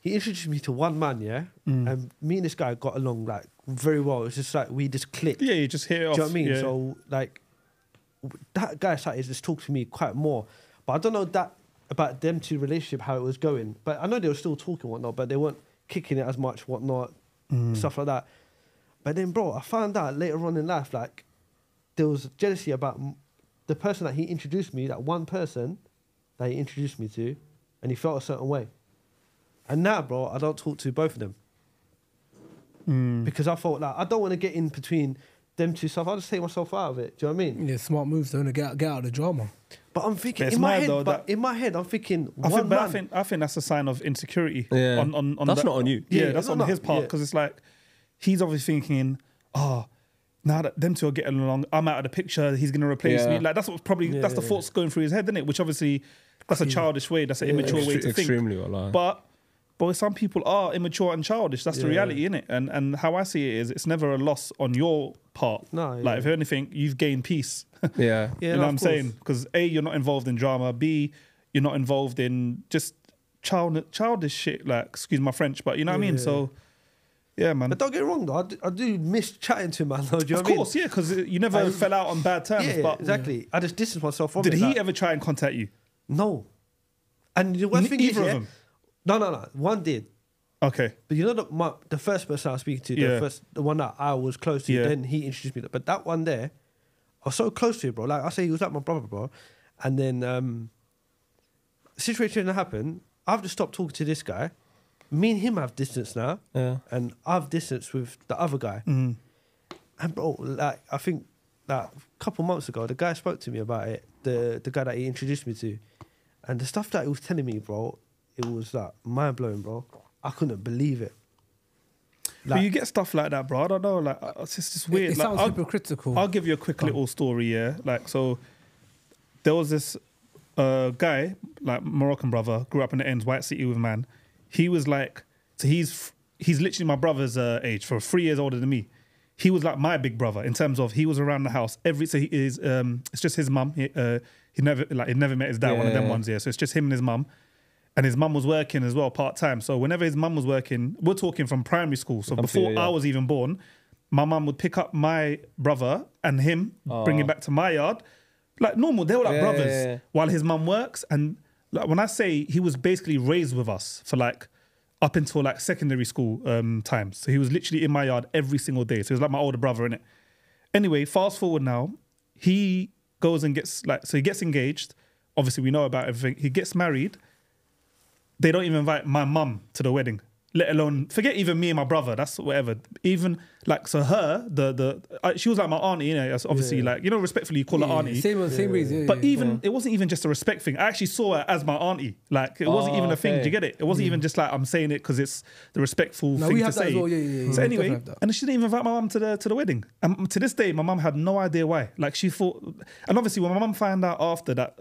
He introduced me to one man, and me and this guy got along like very well. It's just like we just clicked. Yeah, you just hit it off. Do you know what I mean? Yeah. So like that guy started to talk to me quite more, but I don't know that about them two relationship how it was going. But I know they were still talking and whatnot, but they weren't kicking it as much, whatnot, stuff like that. But then, bro, I found out later on in life, like there was jealousy about the person that he introduced me, that one person that he introduced me to, and he felt a certain way. And now, bro, I don't talk to both of them because I thought like I don't want to get in between them two stuff. I'll just take myself out of it. Do you know what I mean? Yeah, smart moves. Don't get out of the drama. But I'm thinking But in my it's head. mad, though, In my head, I'm thinking I think that's a sign of insecurity. Yeah. On That's not on you. Yeah, that's no, on no, his part yeah. because it's like he's obviously thinking, now that them two are getting along, I'm out of the picture. He's gonna replace me. Like that's what's probably that's the thoughts going through his head, isn't it? Which obviously that's a childish way. That's an immature way to think. Extremely, wallahi. But some people are immature and childish. That's the reality, innit? And how I see it is, it's never a loss on your part. No, like if anything, you've gained peace. Yeah. You know what I'm saying? Because A, you're not involved in drama. B, you're not involved in just childish shit. Like, excuse my French, but you know what I mean? So, yeah, man. But don't get me wrong, though. I do miss chatting to him, man. Though, do you know Of what I mean? course, yeah, because you never fell out on bad terms. Yeah, but exactly. I just distanced myself from it. did he like, ever try and contact you? No. And the worst thing is, Either of them? No. One did. Okay. But you know the first person I was speaking to, the one that I was close to, then he introduced me. But that one there, I was so close to him, bro. Like I say, he was like my brother, bro. And then the situation that happened, I've just stopped talking to this guy. Me and him have distance now. Yeah. And I've distance with the other guy. And bro, like I think like a couple months ago, the guy spoke to me about it, the guy that he introduced me to. And the stuff that he was telling me, bro, it was like mind-blowing, bro. I couldn't believe it. But you get stuff like that, bro. I don't know. Like, it's just weird. It Like, sounds hypocritical. I'll give you a quick little story, yeah. Like, so there was this guy, like Moroccan brother, grew up in the ends, White City with man. He was like, so he's literally my brother's age, for 3 years older than me. He was like my big brother in terms of he was around the house so he is. It's just his mum. He never met his dad. One of them ones, yeah. So it's just him and his mum. And his mum was working as well, part-time. So whenever his mum was working, we're talking from primary school. So before I was even born, my mum would pick up my brother and him, bring him back to my yard. Like normal, they were like brothers while his mum works. And like, when I say he was basically raised with us for like up until like secondary school times. So he was literally in my yard every single day. So he was like my older brother, innit? Anyway, fast forward now, he goes and gets he gets engaged. Obviously, we know about everything. He gets married. They don't even invite my mum to the wedding, let alone, forget even me and my brother, that's whatever. Even, like, so her, she was like my auntie, you know, obviously, like, you know, respectfully you call her auntie. Same reason. But it wasn't even just a respect thing. I actually saw her as my auntie. Like, it wasn't even a thing, do you get it? It wasn't even just like, I'm saying it because it's the respectful thing we to have that say. as well. Yeah. So anyway, and she didn't even invite my mum to the wedding. And to this day, my mum had no idea why. Like, she thought, and obviously when my mum found out after that,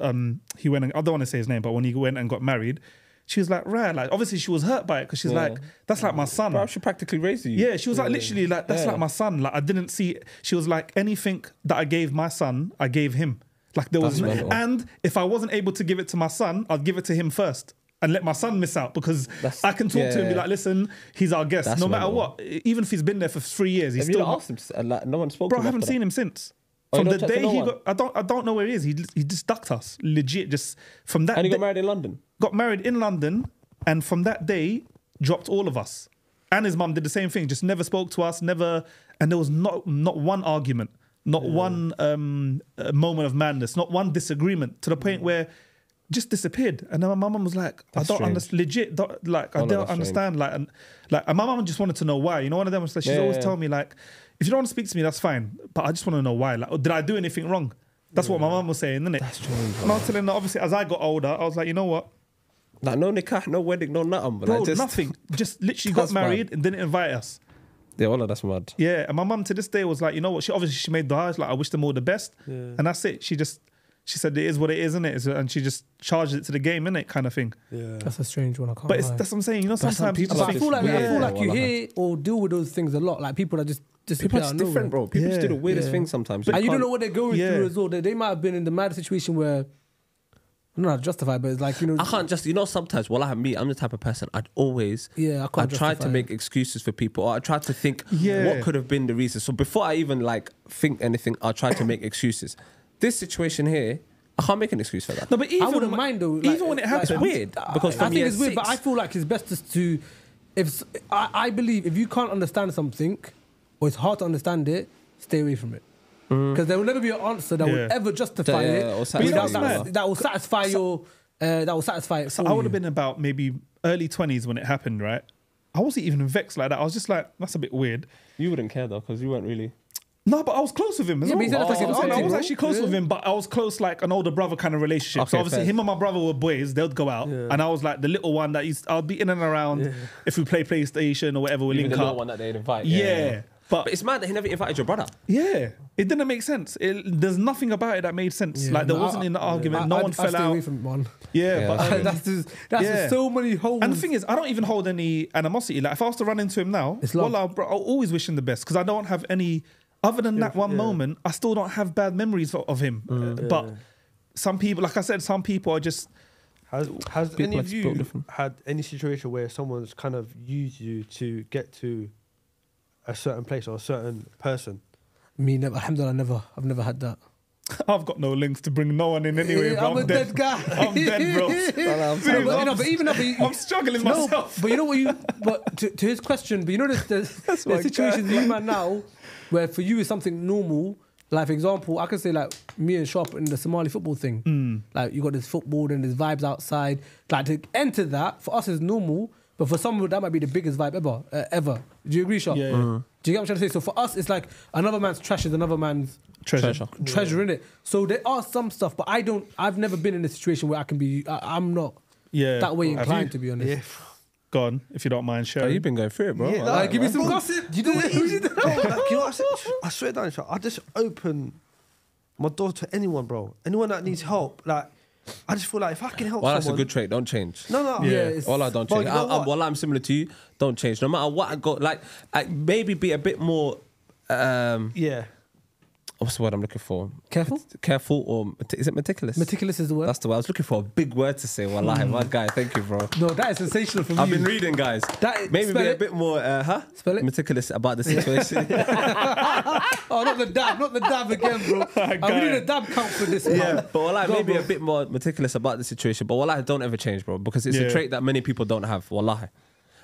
he went and, I don't want to say his name, but when he went and got married, she was like, right, like, obviously she was hurt by it because she's like, that's like my son. Bro, she practically raised you. Yeah, she was like, literally, like, that's like my son. Like, I didn't see, she was like, anything that I gave my son, I gave him. Like, there was, and if I wasn't able to give it to my son, I'd give it to him first. and let my son miss out because That's- I can talk to him and be yeah. like, listen, he's our guest. That's No matter mental. what, even if he's been there for 3 years, he's Have you still not asked him? Like, no one spoke Bro, to I him haven't after seen that? him since. Oh, you From the don't chat to day no he one? got, I don't know where he is. He just ducked us, legit. Just from that. And he day- got married in London. got married in London, and from that day, dropped all of us. And his mum did the same thing. Just never spoke to us. Never. And there was not one argument, not one moment of madness, not one disagreement, to the point where just disappeared. And then my mum was like, That's I don't strange. understand. Legit, like I Oh, no, don't that's understand. And my mum just wanted to know why. You know, one of them was like, she's always telling me like, if you don't want to speak to me, that's fine. But I just want to know why. Like, did I do anything wrong? That's what my mum was saying, isn't it? That's strange. And I was telling her, obviously, as I got older, I was like, you know what? Like, no nikah, no wedding, no nothing. But Bro, like, just, nothing. Just literally got That's married mad. and didn't invite us. Yeah, all of that's mad. Yeah, and my mum to this day was like, you know what? She made dua. Like, I wish them all the best, and that's it. She said it is what it is, isn't it? And she just charged it to the game, innit? Kind of thing. Yeah. That's a strange one. I can't. But lie. that's what I'm saying. You know, some sometimes people you But just I feel like Yeah, you wallah. hear or deal with those things a lot. Like people that just People disappear are out of different, nowhere. bro. People just do the Yeah. weirdest Yeah. things sometimes. And you don't can't- know what they're going Yeah. through as well. They might have been in the mad situation where I don't know how to justify, but it's like, you know, I can't just, sometimes, I'm the type of person, I'd always, Yeah, I can't I try justify to it. make excuses for people, or I try to think Yeah. what could have been the reason. So before I even like think anything, I'll try to make excuses. This situation here, I can't make an excuse for that. No, but even I wouldn't mind though. Even when it happens, It's weird, because I from think year it's weird, but I 6 feel like it's best just to, I believe if you can't understand something, or it's hard to understand it, stay away from it. Because there will never be an answer that will Yeah. ever justify Yeah, it. or without satisfy that, you. that will satisfy your. That will satisfy it. So for I would have you. been about maybe early 20s when it happened, right? I wasn't even vexed like that. I was just like, that's a bit weird. You wouldn't care though, because you weren't really. No, but I was close with him as Yeah, well. but he said that's like his I auntie, was bro. actually close Yeah. with him, but I was close like an older brother kind of relationship. Okay, So obviously fair. him and my brother were boys. They'd go out, Yeah. and I was like the little one that I'd be in and around if we play PlayStation or whatever. We Even link the little up. one that they'd invite. Yeah, But but it's mad that he never invited your brother. yeah, it didn't make sense. There's nothing about it that made sense. Yeah, like there no, wasn't in the argument. No I'd one fell stay away out. from one. Yeah, Yeah, but that's that's just, that's Yeah. just so many holes. and the thing is, I don't even hold any animosity. Like if I was to run into him now, It's love. well, I'll always wish him the best because I don't have any. Other than that one moment, I still don't have bad memories of him. But some people, like I said, some people are just. Has People any are of just built you different. had any situation where someone's kind of used you to get to a certain place or a certain person? Me, never. Alhamdulillah, I've never had that. I've got no links to bring no one in anyway. Yeah, bro. I'm a dead guy. I'm dead, bro. But even I'm struggling no, myself. but you know what you. But to his question, but you know there's my situations you man now where for you is something normal. Like for example, I can say like me and Sharp in the Somali football thing. Like you got this football and there's vibes outside. Like to enter that for us is normal, but for someone that might be the biggest vibe ever. Do you agree, Sharp? Yeah. Do you get what I'm trying to say? So for us, it's like another man's trash is another man's Treasure. treasure in it. So there are some stuff, but I've never been in a situation where I can be. I'm not Yeah. that way Have inclined, you? to be honest. Yeah. Go on, if you don't mind Oh, sharing. you've been going through it, bro. Yeah, Alright, give me man. some gossip. You know what it is? Bro, like, you know what I said? I swear down, I just open my door to anyone, bro. Anyone that needs help. Like, I just feel like if I can help Well, that's a someone. good trait. Don't change. No, no. Yeah. it's- All I don't Bro, change. you know what? While I'm similar to you, don't change. No matter what I got, like, I maybe be a bit more. Yeah. What's the word I'm looking for? Careful? Careful, or is it meticulous? Meticulous is the word. That's the word. I was looking for a big word to say. Wallahi, my guy. Thank you, bro. No, that is sensational for me. I've been reading, guys. Maybe spell be a it. bit more, Spell it. meticulous about the situation. Oh, not the dab again, bro. I'm reading a dab count for this. Yeah, man. but wallahi, Go, maybe bro. a bit more meticulous about the situation. But wallahi, don't ever change, bro, because it's Yeah. a trait that many people don't have. Wallahi.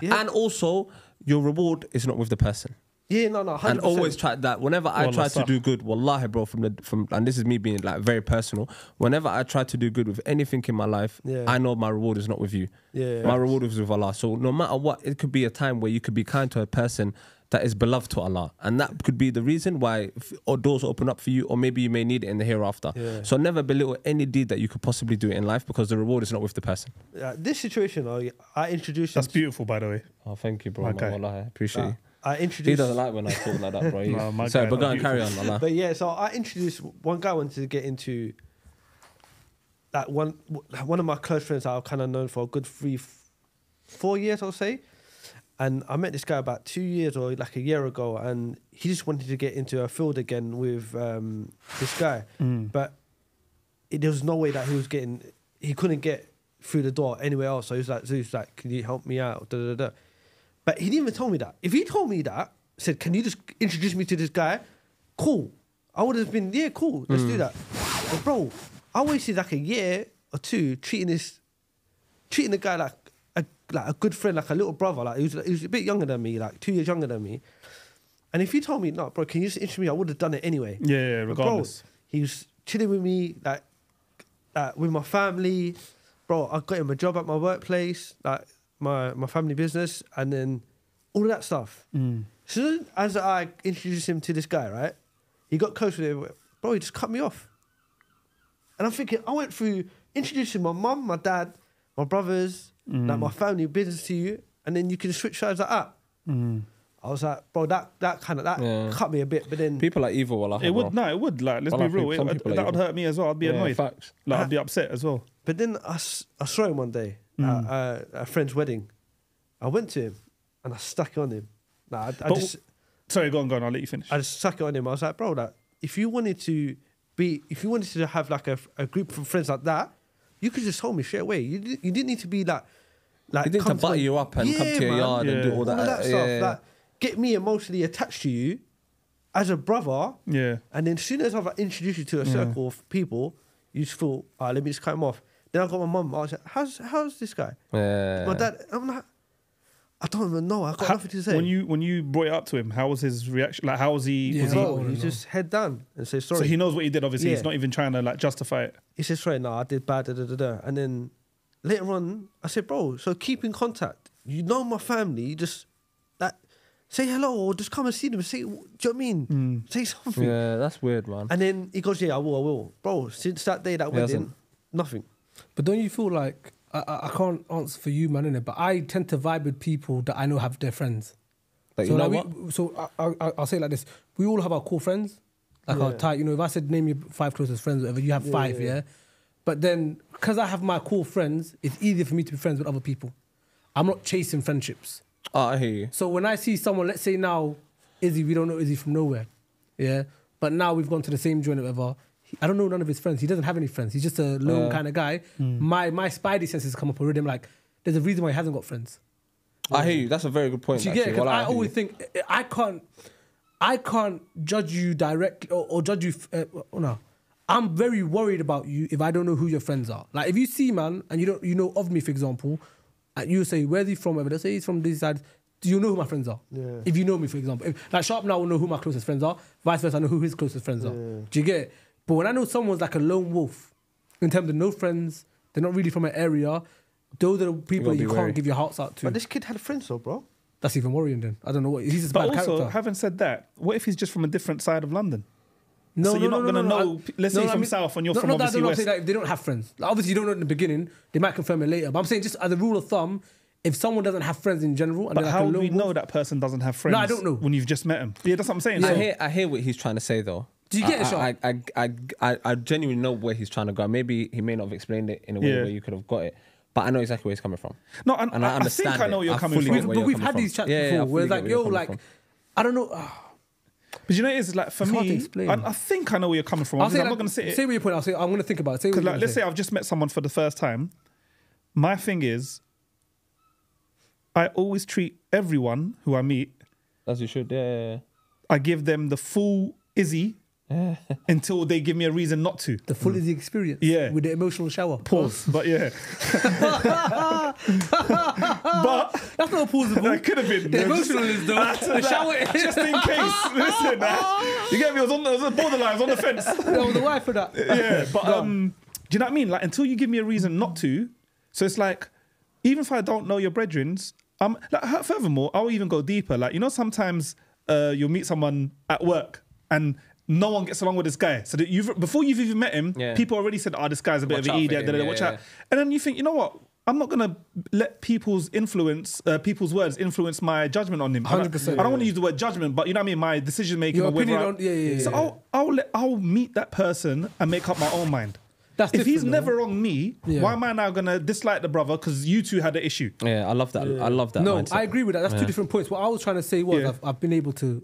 Yeah. And also, your reward is not with the person. Yeah, no, 100%. And always try that. Whenever I Wallah, try to sah. do good, wallahi, bro, and this is me being like very personal. Whenever I try to do good with anything in my life, Yeah. I know my reward is not with you. Yeah. My reward is with Allah. So no matter what, it could be a time where you could be kind to a person that is beloved to Allah, and that could be the reason why or doors open up for you, or maybe you may need it in the hereafter. Yeah. So never belittle any deed that you could possibly do in life, because the reward is not with the person. This situation, I introduced That's him. beautiful, by the way. Oh, thank you, bro. Okay. Man, wallahi, I appreciate you. I He introduced. doesn't like when I talk like that, bro. No, my Sorry, guy, but go no, and carry on, Allah. But yeah, so I introduced one guy. I wanted to get into that one of my close friends that I've kind of known for a good 4 years, I'll say. And I met this guy about 2 years or like a year ago, and he just wanted to get into a field again with this guy, but there was no way that he couldn't get through the door anywhere else. So he was like, Zeus, like, can you help me out? Da, da, da. But he didn't even tell me that. If he told me that, said, can you just introduce me to this guy? Cool. I would have been, yeah, cool. Let's do that. But bro, I wasted like a year or two treating the guy like a good friend, like a little brother. Like he was a bit younger than me, like 2 years younger than me. And if you told me, no, bro, can you just introduce me? I would have done it anyway. Yeah, regardless. Bro, he was chilling with me, like with my family. Bro, I got him a job at my workplace, like my family business, and then all of that stuff. So as I introduced him to this guy, right, he got close with him. Bro, he just cut me off. And I'm thinking, I went through introducing my mum, my dad, my brothers, like my family business to you, and then you can switch sides like that. I was like, bro, that cut me a bit, but then People are evil. Wallahi, It would, bro. no, it would. Like, let's Well, be I think real. some people are That would evil. hurt me as well. I'd be Yeah, annoyed. facts. Like, I'd be upset as well. But then I saw him one day at a friend's wedding. I went to him and I stuck it on him. Like, Sorry, go on. I'll let you finish. I just stuck it on him. I was like, bro, like, if you wanted to have like a group of friends like that, you could just told me straight away. You didn't need to be like He didn't come to butter you up and come to your man. yard and do all All that. of that stuff. Yeah. Like, get me emotionally attached to you as a brother. Yeah. And then as soon as I've introduced you to a circle of people, you just feel, let me just cut him off. Then I got my mum. I was like, how's this guy? Yeah. My dad. I'm like, I don't even know. I got nothing to say. When you brought it up to him, how was his reaction? Like, how was he? Yeah. Was Bro, I he know. just head down and say sorry. so he knows what he did. Obviously, Yeah. he's not even trying to like justify it. He said sorry. No, I did bad. Da, da, da, da. And then later on, I said, bro, so keep in contact. You know my family. Just that say hello or just come and see them. Say, do you know what I mean? Say something. Yeah, that's weird, man. And then he goes, yeah, I will. Bro, since that day, that wedding, hasn't. nothing. But don't you feel like I can't answer for you, man, innit? But I tend to vibe with people that I know have their friends. Like, So, you know like what? I'll say it like this: we all have our core friends, like our Yeah. tight. You know, if I said name your 5 closest friends, whatever, you have 5, yeah. But then, because I have my core friends, it's easier for me to be friends with other people. I'm not chasing friendships. Oh, I hear you. So when I see someone, let's say now, Izzy, we don't know Izzy from nowhere, yeah. But now we've gone to the same joint, or whatever. I don't know none of his friends. He doesn't have any friends. He's just a lone kind of guy. My spidey senses come up already. I'm like, there's a reason why he hasn't got friends. I hear you. That's a very good point. Do you get it? actually. 'Cause Wallah, I hear always you. think I can't judge you directly or judge you. No, I'm very worried about you if I don't know who your friends are. Like if you see man and you know of me, for example, and you say where's he from? Let's say he's from this side. Do you know who my friends are? Yeah. If you know me, for example, like Sharp now will know who my closest friends are. Vice versa, I know who his closest friends are. Do you get it? But when I know someone's like a lone wolf, in terms of no friends, they're not really from an area. Those are the people gotta that you be can't wary. give your hearts out to. But this kid had friends though, bro. That's even worrying. Then I don't know what he's just a But bad also, character. having said that, what if he's just from a different side of London? No, So you're not gonna know- let's say from south and you're from obviously I don't west. say that if they don't have friends. Like, obviously, you don't know in the beginning. They might confirm it later. But I'm saying just as a rule of thumb, if someone doesn't have friends in general, and But they're how like a do we lone wolf- know that person doesn't have friends? No, I don't know. When you've just met him. Yeah, that's what I'm saying. Yeah. So- I hear what he's trying to say though. Do you get it, Sean? I genuinely know where he's trying to go. Maybe he may not have explained it in a way Yeah. where you could have got it, but I know exactly where he's coming from. No, and I understand. think I know where you're I coming fully from. get where But you're we've coming had from. these chats Yeah, yeah, I before, where fully it's get like, where you're yo, coming like, from. I don't know. But you know, it's like for It's hard to me, explain. I think I know where you're coming from. I'll Obviously, say I'm like, not going to say it. say what your point. I'm going to think about it. Say what Because you're like, gonna let's say I've just met someone for the first time. My thing is, I always treat everyone who I meet, As you should. Yeah. I give them the full Izzy until they give me a reason not to. the full Izzy experience. Yeah. With the emotional shower. Pause. But yeah. But That's not plausible. that could have been. The emotional is though. The shower is. Just in case. Listen, you get me? I was on the borderline. I was on the fence. That was the wife for that. Yeah, but do you know what I mean? Like until you give me a reason not to, so it's like even if I don't know your brethrens, like furthermore, I'll even go deeper. Like you know, sometimes you'll meet someone at work and no one gets along with this guy. So that before you've even met him, Yeah. people already said, "Oh, this guy's a bit Watch of an out for idiot." him, da, da, da, yeah, watch yeah. out. And then you think, you know what? I'm not gonna let people's words influence my judgment on him. 100%. I don't want to use the word judgment, but you know what I mean. My decision making. Your or whether opinion on- yeah. So I'll meet that person and make up my own mind. That's If he's different, though. never wronged me, Yeah. why am I now gonna dislike the brother because you two had an issue? Yeah, I love that. I love that No, mindset. I agree with that. That's two different points. What I was trying to say was Yeah. I've been able to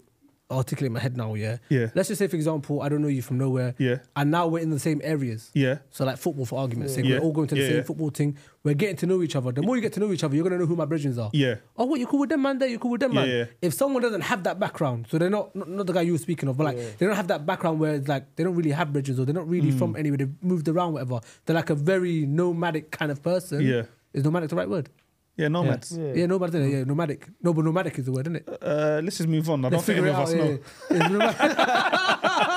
articulate in my head now, yeah? Yeah. Let's just say, for example, I don't know you from nowhere. Yeah. And now we're in the same areas. Yeah. So like football, for argument's sake, Yeah. we're all going to the Yeah, same yeah. football thing. We're getting to know each other. The more you get to know each other, you're going to know who my brethren are. Yeah. Oh, what, you're cool with them, man? There, you're cool with them, Yeah, man. yeah. If someone doesn't have that background, so they're not the guy you were speaking of, but like they don't have that background where it's like they don't really have brethren or they're not really from anywhere, they've moved around, whatever. They're like a very nomadic kind of person. Yeah. Is nomadic the right word? Yeah, nomads. Yeah, nomadic, yeah, nomadic. No, but nomadic is the word, isn't it? Let's just move on. I don't Let's think figure any it of us out. know. Yeah. It's nomadic.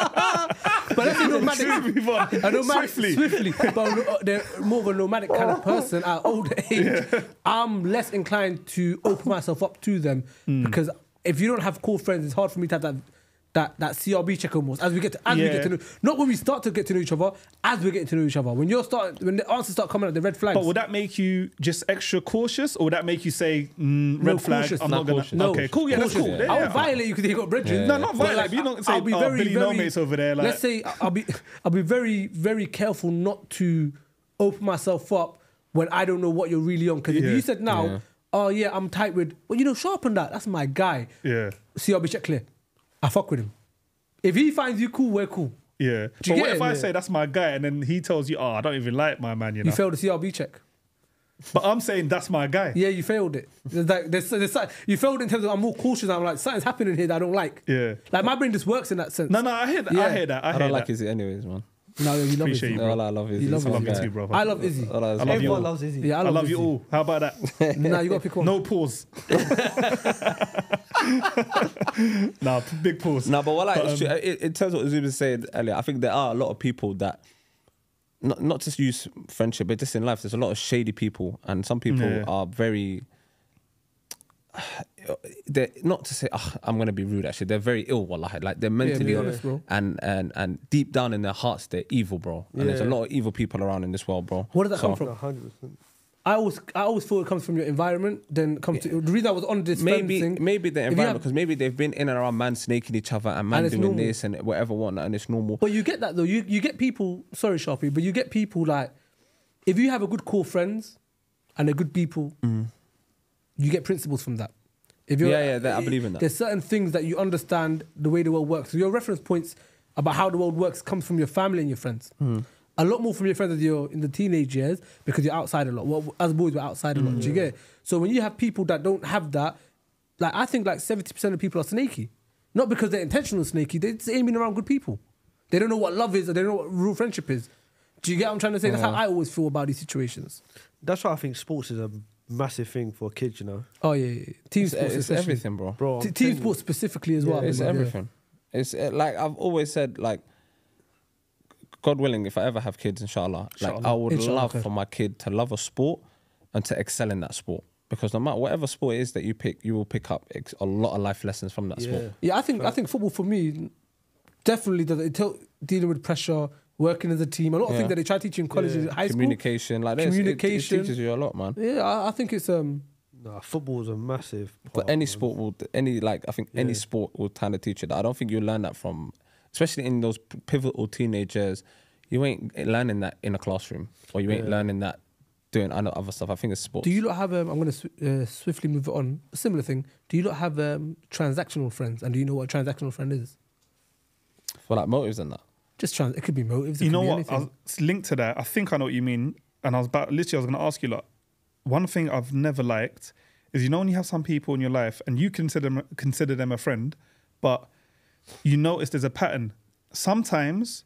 But let's say nomadic. Let's move on. A nomadic swiftly. But they're more of a nomadic kind of person at older age. I'm less inclined to open myself up to them because if you don't have cool friends, it's hard for me to have that CRB check almost as we get to know, not when we start to get to know each other, as we're getting to know each other. When the answers start coming out, the red flags. But would that make you just extra cautious, or would that make you say red flag? cautious. I'm Not not gonna. cautious. No. Okay, cool. Yeah, that's Cautious. cool. Yeah. Yeah, I yeah. won't violate you because you got brethren. Yeah. No, not violate. But you don't say, I'll be oh, very, Billy very, no mates over there. Like, let's say I'll be very, very careful not to open myself up when I don't know what you're really on. Because if Yeah. you said now, Yeah. oh yeah, I'm tight with, well, sharpen that. That's my guy. yeah, CRB check clear. I fuck with him. If he finds you cool, we're cool. yeah. Do you But what get if it? I Yeah. say that's my guy, and then he tells you, oh, I don't even like my man, you know? You failed the CRB check. But I'm saying that's my guy. Yeah, you failed it. You failed in terms of I'm more cautious. I'm like, something's happening here that I don't like. Yeah. Like my brain just works in that sense. No, I hear that. Yeah. I hear that. I I hear don't like that. Izzy anyways, man. No, you love Appreciate Izzy. you, No, bro. I love Izzy. You love He's my I love you guy. too, brother. I love Izzy. I love I love you Everyone all. loves Izzy. Yeah, I love you Izzy. all. How about that? Nah, you gotta pick one. No pause. Nah, big pause. No, but in terms of what Izzy was saying earlier, I think there are a lot of people that not just use friendship, but just in life, there's a lot of shady people, and some people Yeah. are very. They're not to say I'm gonna be rude. Actually, they're very ill. Wallahi, like they're mentally be honest, bro. and deep down in their hearts, they're evil, bro. And there's a Yeah. lot of evil people around in this world, bro. Where does that come So, from? 100%. I always thought it comes from your environment. Then comes to the reason I was on this Maybe thing. maybe the you environment, have- because maybe they've been in and around man snaking each other and man And it's doing normal. this and whatever whatnot, and it's normal. But you get that though. You get people. Sorry, Sharpie, but you get people like if you have a good core friends and they're good people, you get principles from that. If you're, I believe in that. There's certain things that you understand the way the world works. So your reference points about how the world works comes from your family and your friends. A lot more from your friends as you're in the teenage years because you're outside a lot. Well, as boys, we're outside a lot. Do you get it? So when you have people that don't have that, like I think like 70% of people are snaky. Not because they're intentional snaky, they're just aiming around good people. They don't know what love is or they don't know what real friendship is. Do you get what I'm trying to say? That's how I always feel about these situations. That's why I think sports is a massive thing for kids, Oh yeah. Team It's, sports it's especially. everything, bro. bro. I'm Team telling you. sports specifically as well. It's I believe, yeah. everything. It's like I've always said, like, God willing, if I ever have kids, inshallah, like I would Inshallah, love okay. for my kid to love a sport and to excel in that sport. Because no matter whatever sport it is that you pick, you will pick up a lot of life lessons from that sport. Yeah, I think football for me definitely does it. Dealing with pressure, working as a team, a lot of Yeah. things that they try to teach you in college, in high school. Communication, like this, Communication. it teaches you a lot, man. Yeah, I think it's Nah, football is a massive. But part, any man. sport will, I think any sport will kind of teach you that. I don't think you learn that from, especially in those pivotal teenage years. You ain't learning that in a classroom, or you ain't learning that doing other stuff. I think it's sports. Do you lot have? I'm going to swiftly move it on. A similar thing. Do you lot have transactional friends? And do you know what a transactional friend is? For like motives and that? Just it could be motives. It You could know be what? anything. It's linked to that. I think I know what you mean. And I was going to ask you, like, one thing I've never liked is, when you have some people in your life and you consider them a friend, but you notice there's a pattern. Sometimes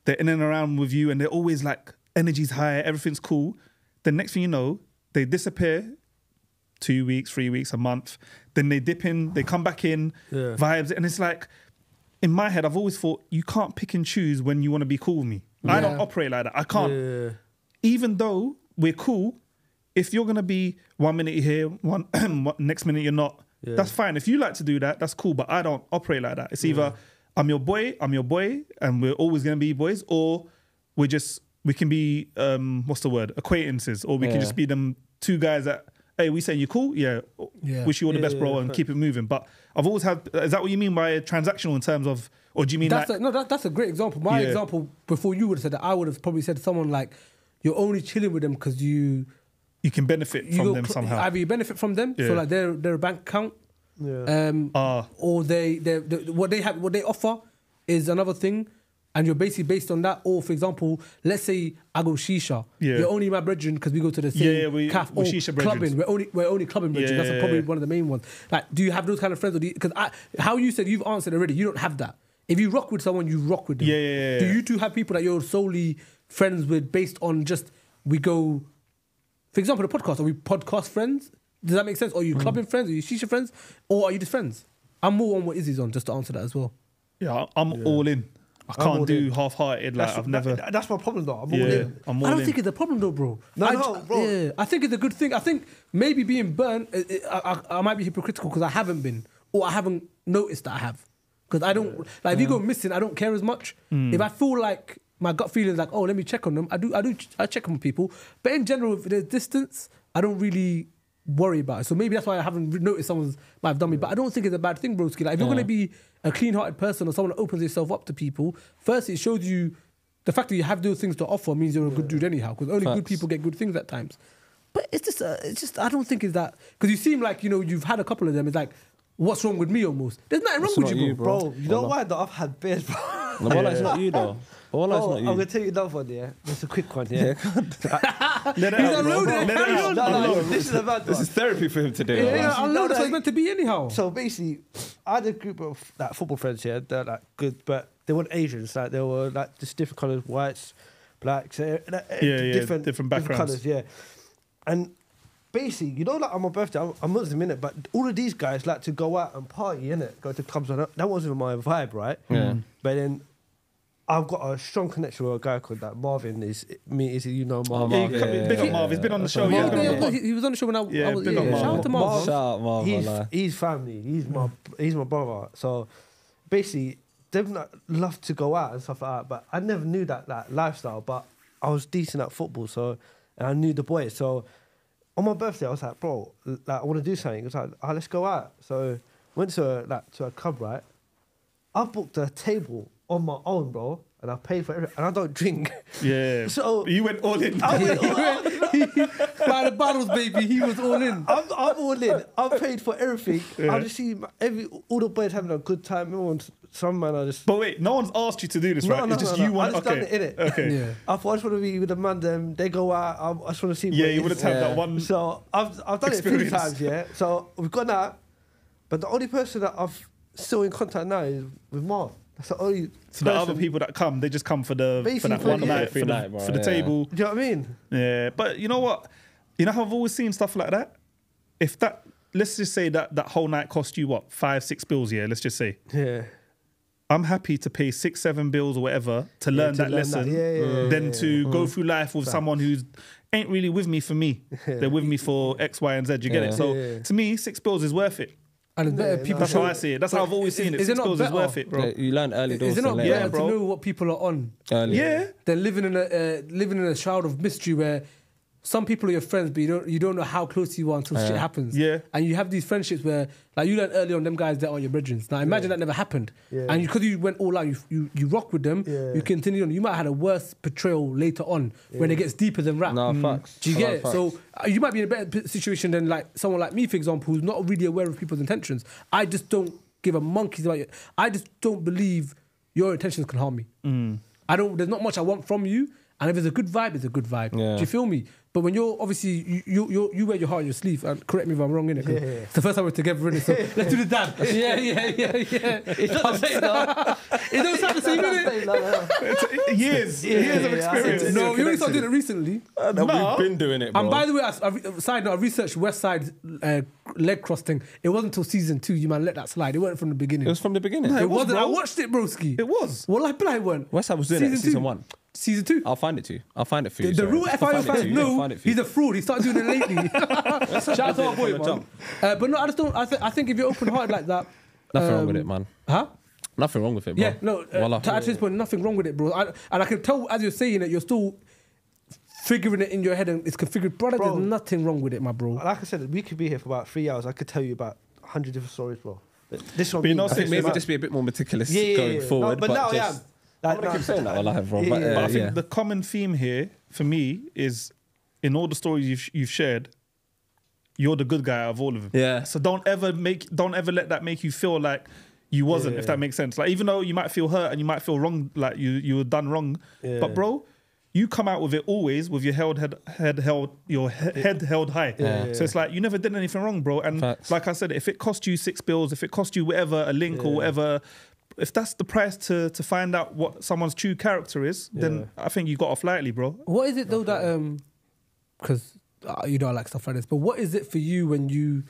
they're in and around with you and they're always like, energy's high, everything's cool. The next thing you know, they disappear 2 weeks, 3 weeks, a month. Then they dip in, they come back in, vibes. And it's like, in my head, I've always thought, you can't pick and choose when you want to be cool with me. I don't operate like that. I can't. Yeah. Even though we're cool, if you're going to be 1 minute you're here, next minute you're not, that's fine. If you like to do that, that's cool. But I don't operate like that. It's either I'm your boy, and we're always going to be boys, or we can be, acquaintances, or we can just be them two guys that, hey, we saying you cool? Yeah. Wish you all the best, bro, and keep it moving. But I've always had, is that what you mean by transactional in terms of, or do you mean That's like... that's a great example. My example, before you would have said that, I would have probably said to someone like, you're only chilling with them because you can benefit from them somehow. Either you benefit from them, so like they're a bank account, or what they offer is another thing, and you're basically based on that. Or for example, let's say I go shisha, you're only my brethren because we go to the same calf or shisha clubbing. We're only clubbing brethren. That's probably one of the main ones. Like, do you have those kind of friends? Because how you said you've answered already, you don't have that. If you rock with someone, you rock with them. Do you two have people that you're solely friends with based on just we go? For example, the podcast. Are we podcast friends? Does that make sense? Or are you clubbing friends? Are you shisha friends? Or are you just friends? I'm more on what Izzy's on, just to answer that as well. Yeah, I'm all in. I can't do half-hearted. Like I've never. That's my problem, though. I'm all in. I don't think it's a problem, though, bro. No, bro. Yeah, I think it's a good thing. I think maybe being burnt, I might be hypocritical because I haven't been, or I haven't noticed that I have. Because I don't like if you go missing, I don't care as much. If I feel like my gut feeling is like, oh, let me check on them, I check on people. But in general, if there's distance, I don't really worry about it. So maybe that's why I haven't noticed someone might have done me. But I don't think it's a bad thing, broski. Like if you're gonna be a clean-hearted person or someone that opens yourself up to people, first it shows you the fact that you have those things to offer means you're a good dude anyhow. Because only good people get good things at times. But it's just I don't think it's that, because you seem like you've had a couple of them. It's like, what's wrong with me almost? There's nothing wrong with you, bro. Bro, you know why though? I've had beers, bro. No, well, it's not you though. Well, it's not you. I'm gonna tell you another one, yeah. It's a quick one, yeah. Let it out, bro. Let it out. No, this is a bad one. This is therapy for him today. Yeah, I know that's what it's meant to be anyhow. So basically, I had a group of like football friends here. They're like good, but they weren't Asians. Like they were like just different colours, whites, blacks, different backgrounds. Colours, yeah. And basically, like on my birthday, I'm Muslim, innit? But all of these guys like to go out and party, innit? Go to clubs. That wasn't my vibe, right? Yeah. But then I've got a strong connection with a guy called that Marvin. Big up Marv. He's been on the show. He was on the show when I was. big up Marv. Shout out to Marv. Shout out Marv. He's family. He's my brother. So basically, they love to go out and stuff like that. But I never knew that lifestyle. But I was decent at football, and I knew the boys. So on my birthday, I was like, bro, I want to do something. He was like, let's go out. So went to a club, right? I booked a table on my own, bro, and I paid for everything, and I don't drink. Yeah. So you went all in. I went all in. By the bottles, baby, he was all in. I'm all in. I paid for everything. Yeah. I just see all the boys having a good time. Some man, I just. But wait, no one's asked you to do this, right? No, it's just you want. I just done it, innit? Okay. Yeah. I thought I just want to be with the man. Them they go out. I just want to see. Yeah, you would have had that one. So I've done it 3 times. Yeah. So we've gone out, but the only person that I've still in contact now is with Marv. That's the only. So the other people that come, they just come for that one night for the table. Do you know what I mean? Yeah, but you know what? You know how I've always seen stuff like that. Let's just say that whole night cost you what, 5-6 bills. Yeah, let's just say. Yeah. I'm happy to pay 6-7 bills or whatever to learn that lesson, than to go through life with someone who's ain't really with me for me. They're with me for X, Y, and Z. You get it? So to me, 6 bills is worth it. And it's better people. That's how I see it. That's how I've always seen it. 6 bills is worth it, bro. Yeah, you learn early doors. Is it not late. better bro. to know what people are on? Early. Yeah. Than living in a shroud of mystery where some people are your friends, but you don't know how close you are until shit happens. Yeah. And you have these friendships where, like, you learn early on, them guys that are your brethren. Now imagine that never happened. Yeah. And because you went all out, you rock with them, you continue on. You might have had a worse portrayal later on when it gets deeper than rap. No, facts. Do you get it? Facts. So you might be in a better situation than like someone like me, for example, who's not really aware of people's intentions. I just don't give a monkey's about it. I just don't believe your intentions can harm me. There's not much I want from you. And if it's a good vibe, it's a good vibe. Yeah. Do you feel me? But when you're obviously you wear your heart on your sleeve, and correct me if I'm wrong, innit? Yeah. It's the first time we're together, innit? So let's do the dab. Yeah. It's not the same, though. It don't sound the same, innit? Years of experience. No, you only started doing it recently. We've been doing it, bro. And by the way, side note, I researched West Side leg cross thing. It wasn't until season 2 you man let that slide. It wasn't from the beginning. It was from the beginning. It was, wasn't. bro. I watched it, broski. It was. Well, I bet I went. West Side was doing it in season 1. Season 2. I'll find it to you. I'll find it for you. The sorry. real I'll FIO find it to fans you. I'll know find it for you. he's a fraud. He started doing it lately. Shout out to our boy, man. But no, I just don't. I think if you're open-hearted like that, Nothing wrong with it, man. huh? Nothing wrong with it, bro. Yeah, no. Voila. To this point, nothing wrong with it, bro. And I can tell as you're saying it, you're still figuring it in your head and it's configured. Brother, Bro. there's nothing wrong with it, my bro. Like I said, we could be here for about 3 hours. I could tell you about 100 different stories, bro. This one, But you know, I think maybe just be a bit more meticulous going forward. No, but now I am. just, I'm gonna keep saying that alive, bro. Yeah, But, yeah. But I think yeah. the common theme here for me is in all the stories you've shared, you're the good guy out of all of them. Yeah. So don't ever let that make you feel like you wasn't, if that makes sense. Like, even though you might feel hurt and you might feel wrong, like you were done wrong, but bro, you come out with it always with your head held high. So it's like you never did anything wrong, bro. And like I said, if it cost you 6 bills, if it cost you whatever, a link or whatever, if that's the price to find out what someone's true character is, then I think you got off lightly, bro. What is it though that because you know I like stuff like this, but what is it for you when you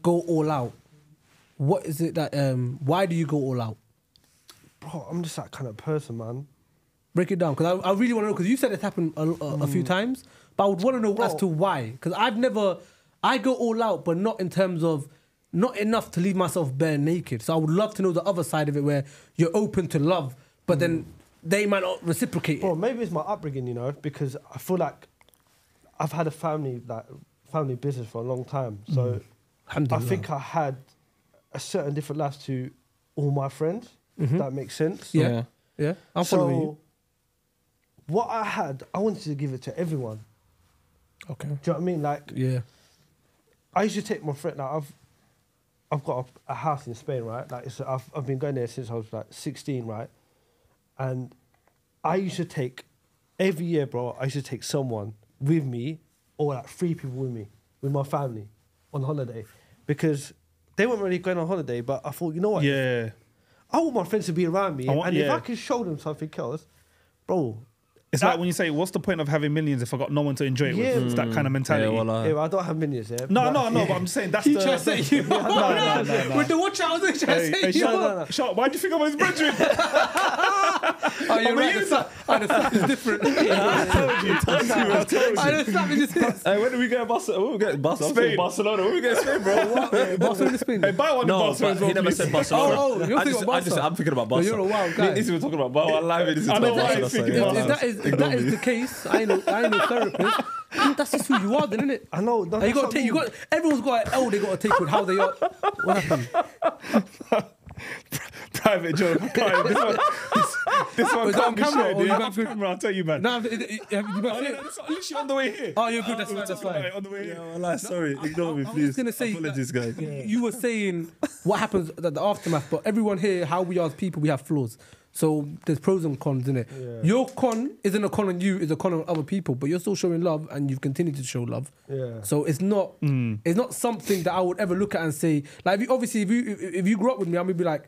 go all out? What is it that why do you go all out? Bro, I'm just that kind of person, man. Break it down, because I really want to know, because you said it's happened a few times, but I would want to know as to why. Because I go all out, but not in terms of, not enough to leave myself bare naked. So I would love to know the other side of it, where you're open to love, but then they might not reciprocate Bro, it. maybe it's my upbringing, you know, because I feel like I've had a family business for a long time. So I think I had a certain different life to all my friends, if that makes sense. Yeah. I'm following you. What I had, I wanted to give it to everyone. Okay. Do you know what I mean? Like, I used to take my friend. Like, I've got a house in Spain, right? Like, I've been going there since I was like 16, right? And I used to take every year, bro. I used to take someone with me, or like 3 people with me, with my family, on holiday, because they weren't really going on holiday. But I thought, you know what? Yeah. I want my friends to be around me, and if I can show them something else, bro. It's like when you say, what's the point of having millions if I got no one to enjoy it with? It's that kind of mentality. Yeah, I don't have millions, yeah. No, but I'm just saying that's He the... tried to say you. No. With the watch out, I was trying to say you. Shut. Why do you think I'm his brethren? Oh, you're right. The slap is different. I told you. The slap is just hits. Hey, when do we get Barcelona? When we get Spain. Barcelona? When we get Spain, bro? Barcelona, Spain. Hey, buy one in No, Barcelona but as well, he never please. said Barcelona. Oh, you're thinking about Barca. I'm thinking about Barca. You're a wild guy. This is talking about Barca. I know why he's thinking about If that is the case, I ain't no therapist. That's just who you are, then, isn't it? I know. You got to take. Everyone's got an L. They got to take with how they are. What happened? Private joke. This one Was that can't on be camera shared. or you Yeah, got off good? camera, I'll tell you, man. No, you got It's literally on the way here. Oh, you're good. That's fine. On the way here. Well, sorry, ignore me, I was please. just gonna say, Apologies, guys. you were saying what happens at the aftermath, but everyone here, how we are as people, we have flaws. So there's pros and cons in it. Yeah. Your con isn't a con on you; it's a con on other people. But you're still showing love, and you've continued to show love. Yeah. So it's not something that I would ever look at and say, like, if you grew up with me, I would be like,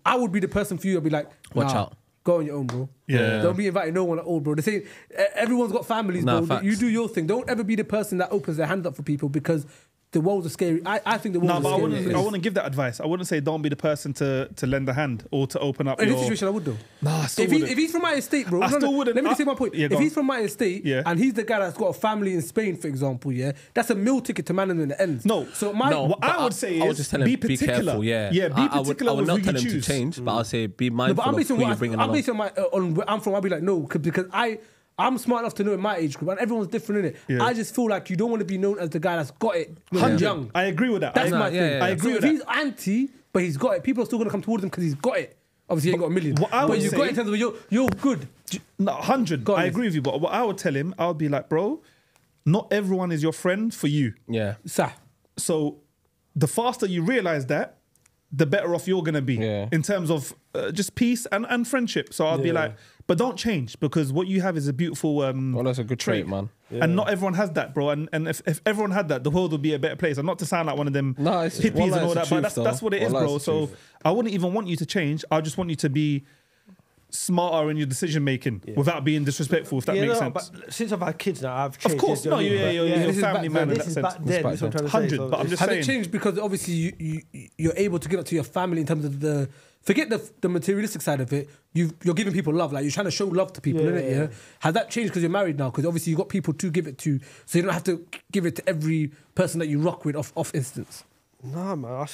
I would be the person for you. I'd be like, Watch out. Go on your own, bro. Yeah. Don't be inviting no one at all, bro. They say everyone's got families, Nah, bro. facts. You do your thing. Don't ever be the person that opens their hand up for people, because the world's a scary. I think the world's No, a but scary I wouldn't give that advice. I wouldn't say don't be the person to lend a hand or to open up In your... this situation, I would though. Nah, I still If wouldn't. he's from my estate, bro. I still wouldn't. Let me just say my point. Yeah, If go he's on. from my estate and he's the guy that's got a family in Spain, for example, that's a meal ticket to man in the ends. No. So my What I would say I would is just tell him, be be particular. careful, yeah. Yeah, be particular I would with not who tell you him to choose. change, but I'll say be No, mindful but I'm of based who you're bringing I'm along. based on where I'm from. I'll be like, no, because I'm smart enough to know in my age group, and everyone's different in it. Yeah. I just feel like you don't want to be known as the guy that's got it when you're 100. young. I agree with that. That's I, my thing. yeah. I agree So with if he's that. anti, but he's got it, people are still going to come towards him because he's got it. Obviously, he ain't got a million. What I but would you got say- it in terms of you're good. No, 100. Go on, I yes. agree with you. But what I would tell him, I would be like, bro, not everyone is your friend for you. Yeah. Sah. So the faster you realize that, the better off you're going to be Yeah. in terms of just peace and friendship. So I'll be like, but don't change, because what you have is a beautiful Well, that's a good trait, man. And not everyone has that, bro. And if everyone had that, the world would be a better place. And not to sound like one of them No, it's- hippies wallah, and all it's that, the but truth, that's what it is, though. Wallah, bro. it's the So truth. I wouldn't even want you to change. I just want you to be smarter in your decision making without being disrespectful, if that makes sense. But since I've had kids now, I've changed. Of course, you know no, what I mean? you're But a this is family back man in then. that this is sense. back then. That's what I'm trying to say. 100, but I'm just Has saying. it changed because obviously you're able to get up to your family in terms of forget the materialistic side of it. You're giving people love, like you're trying to show love to people, innit? Yeah. Has that changed because you're married now? Because obviously you've got people to give it to, so you don't have to give it to every person that you rock with off instance. Nah, man.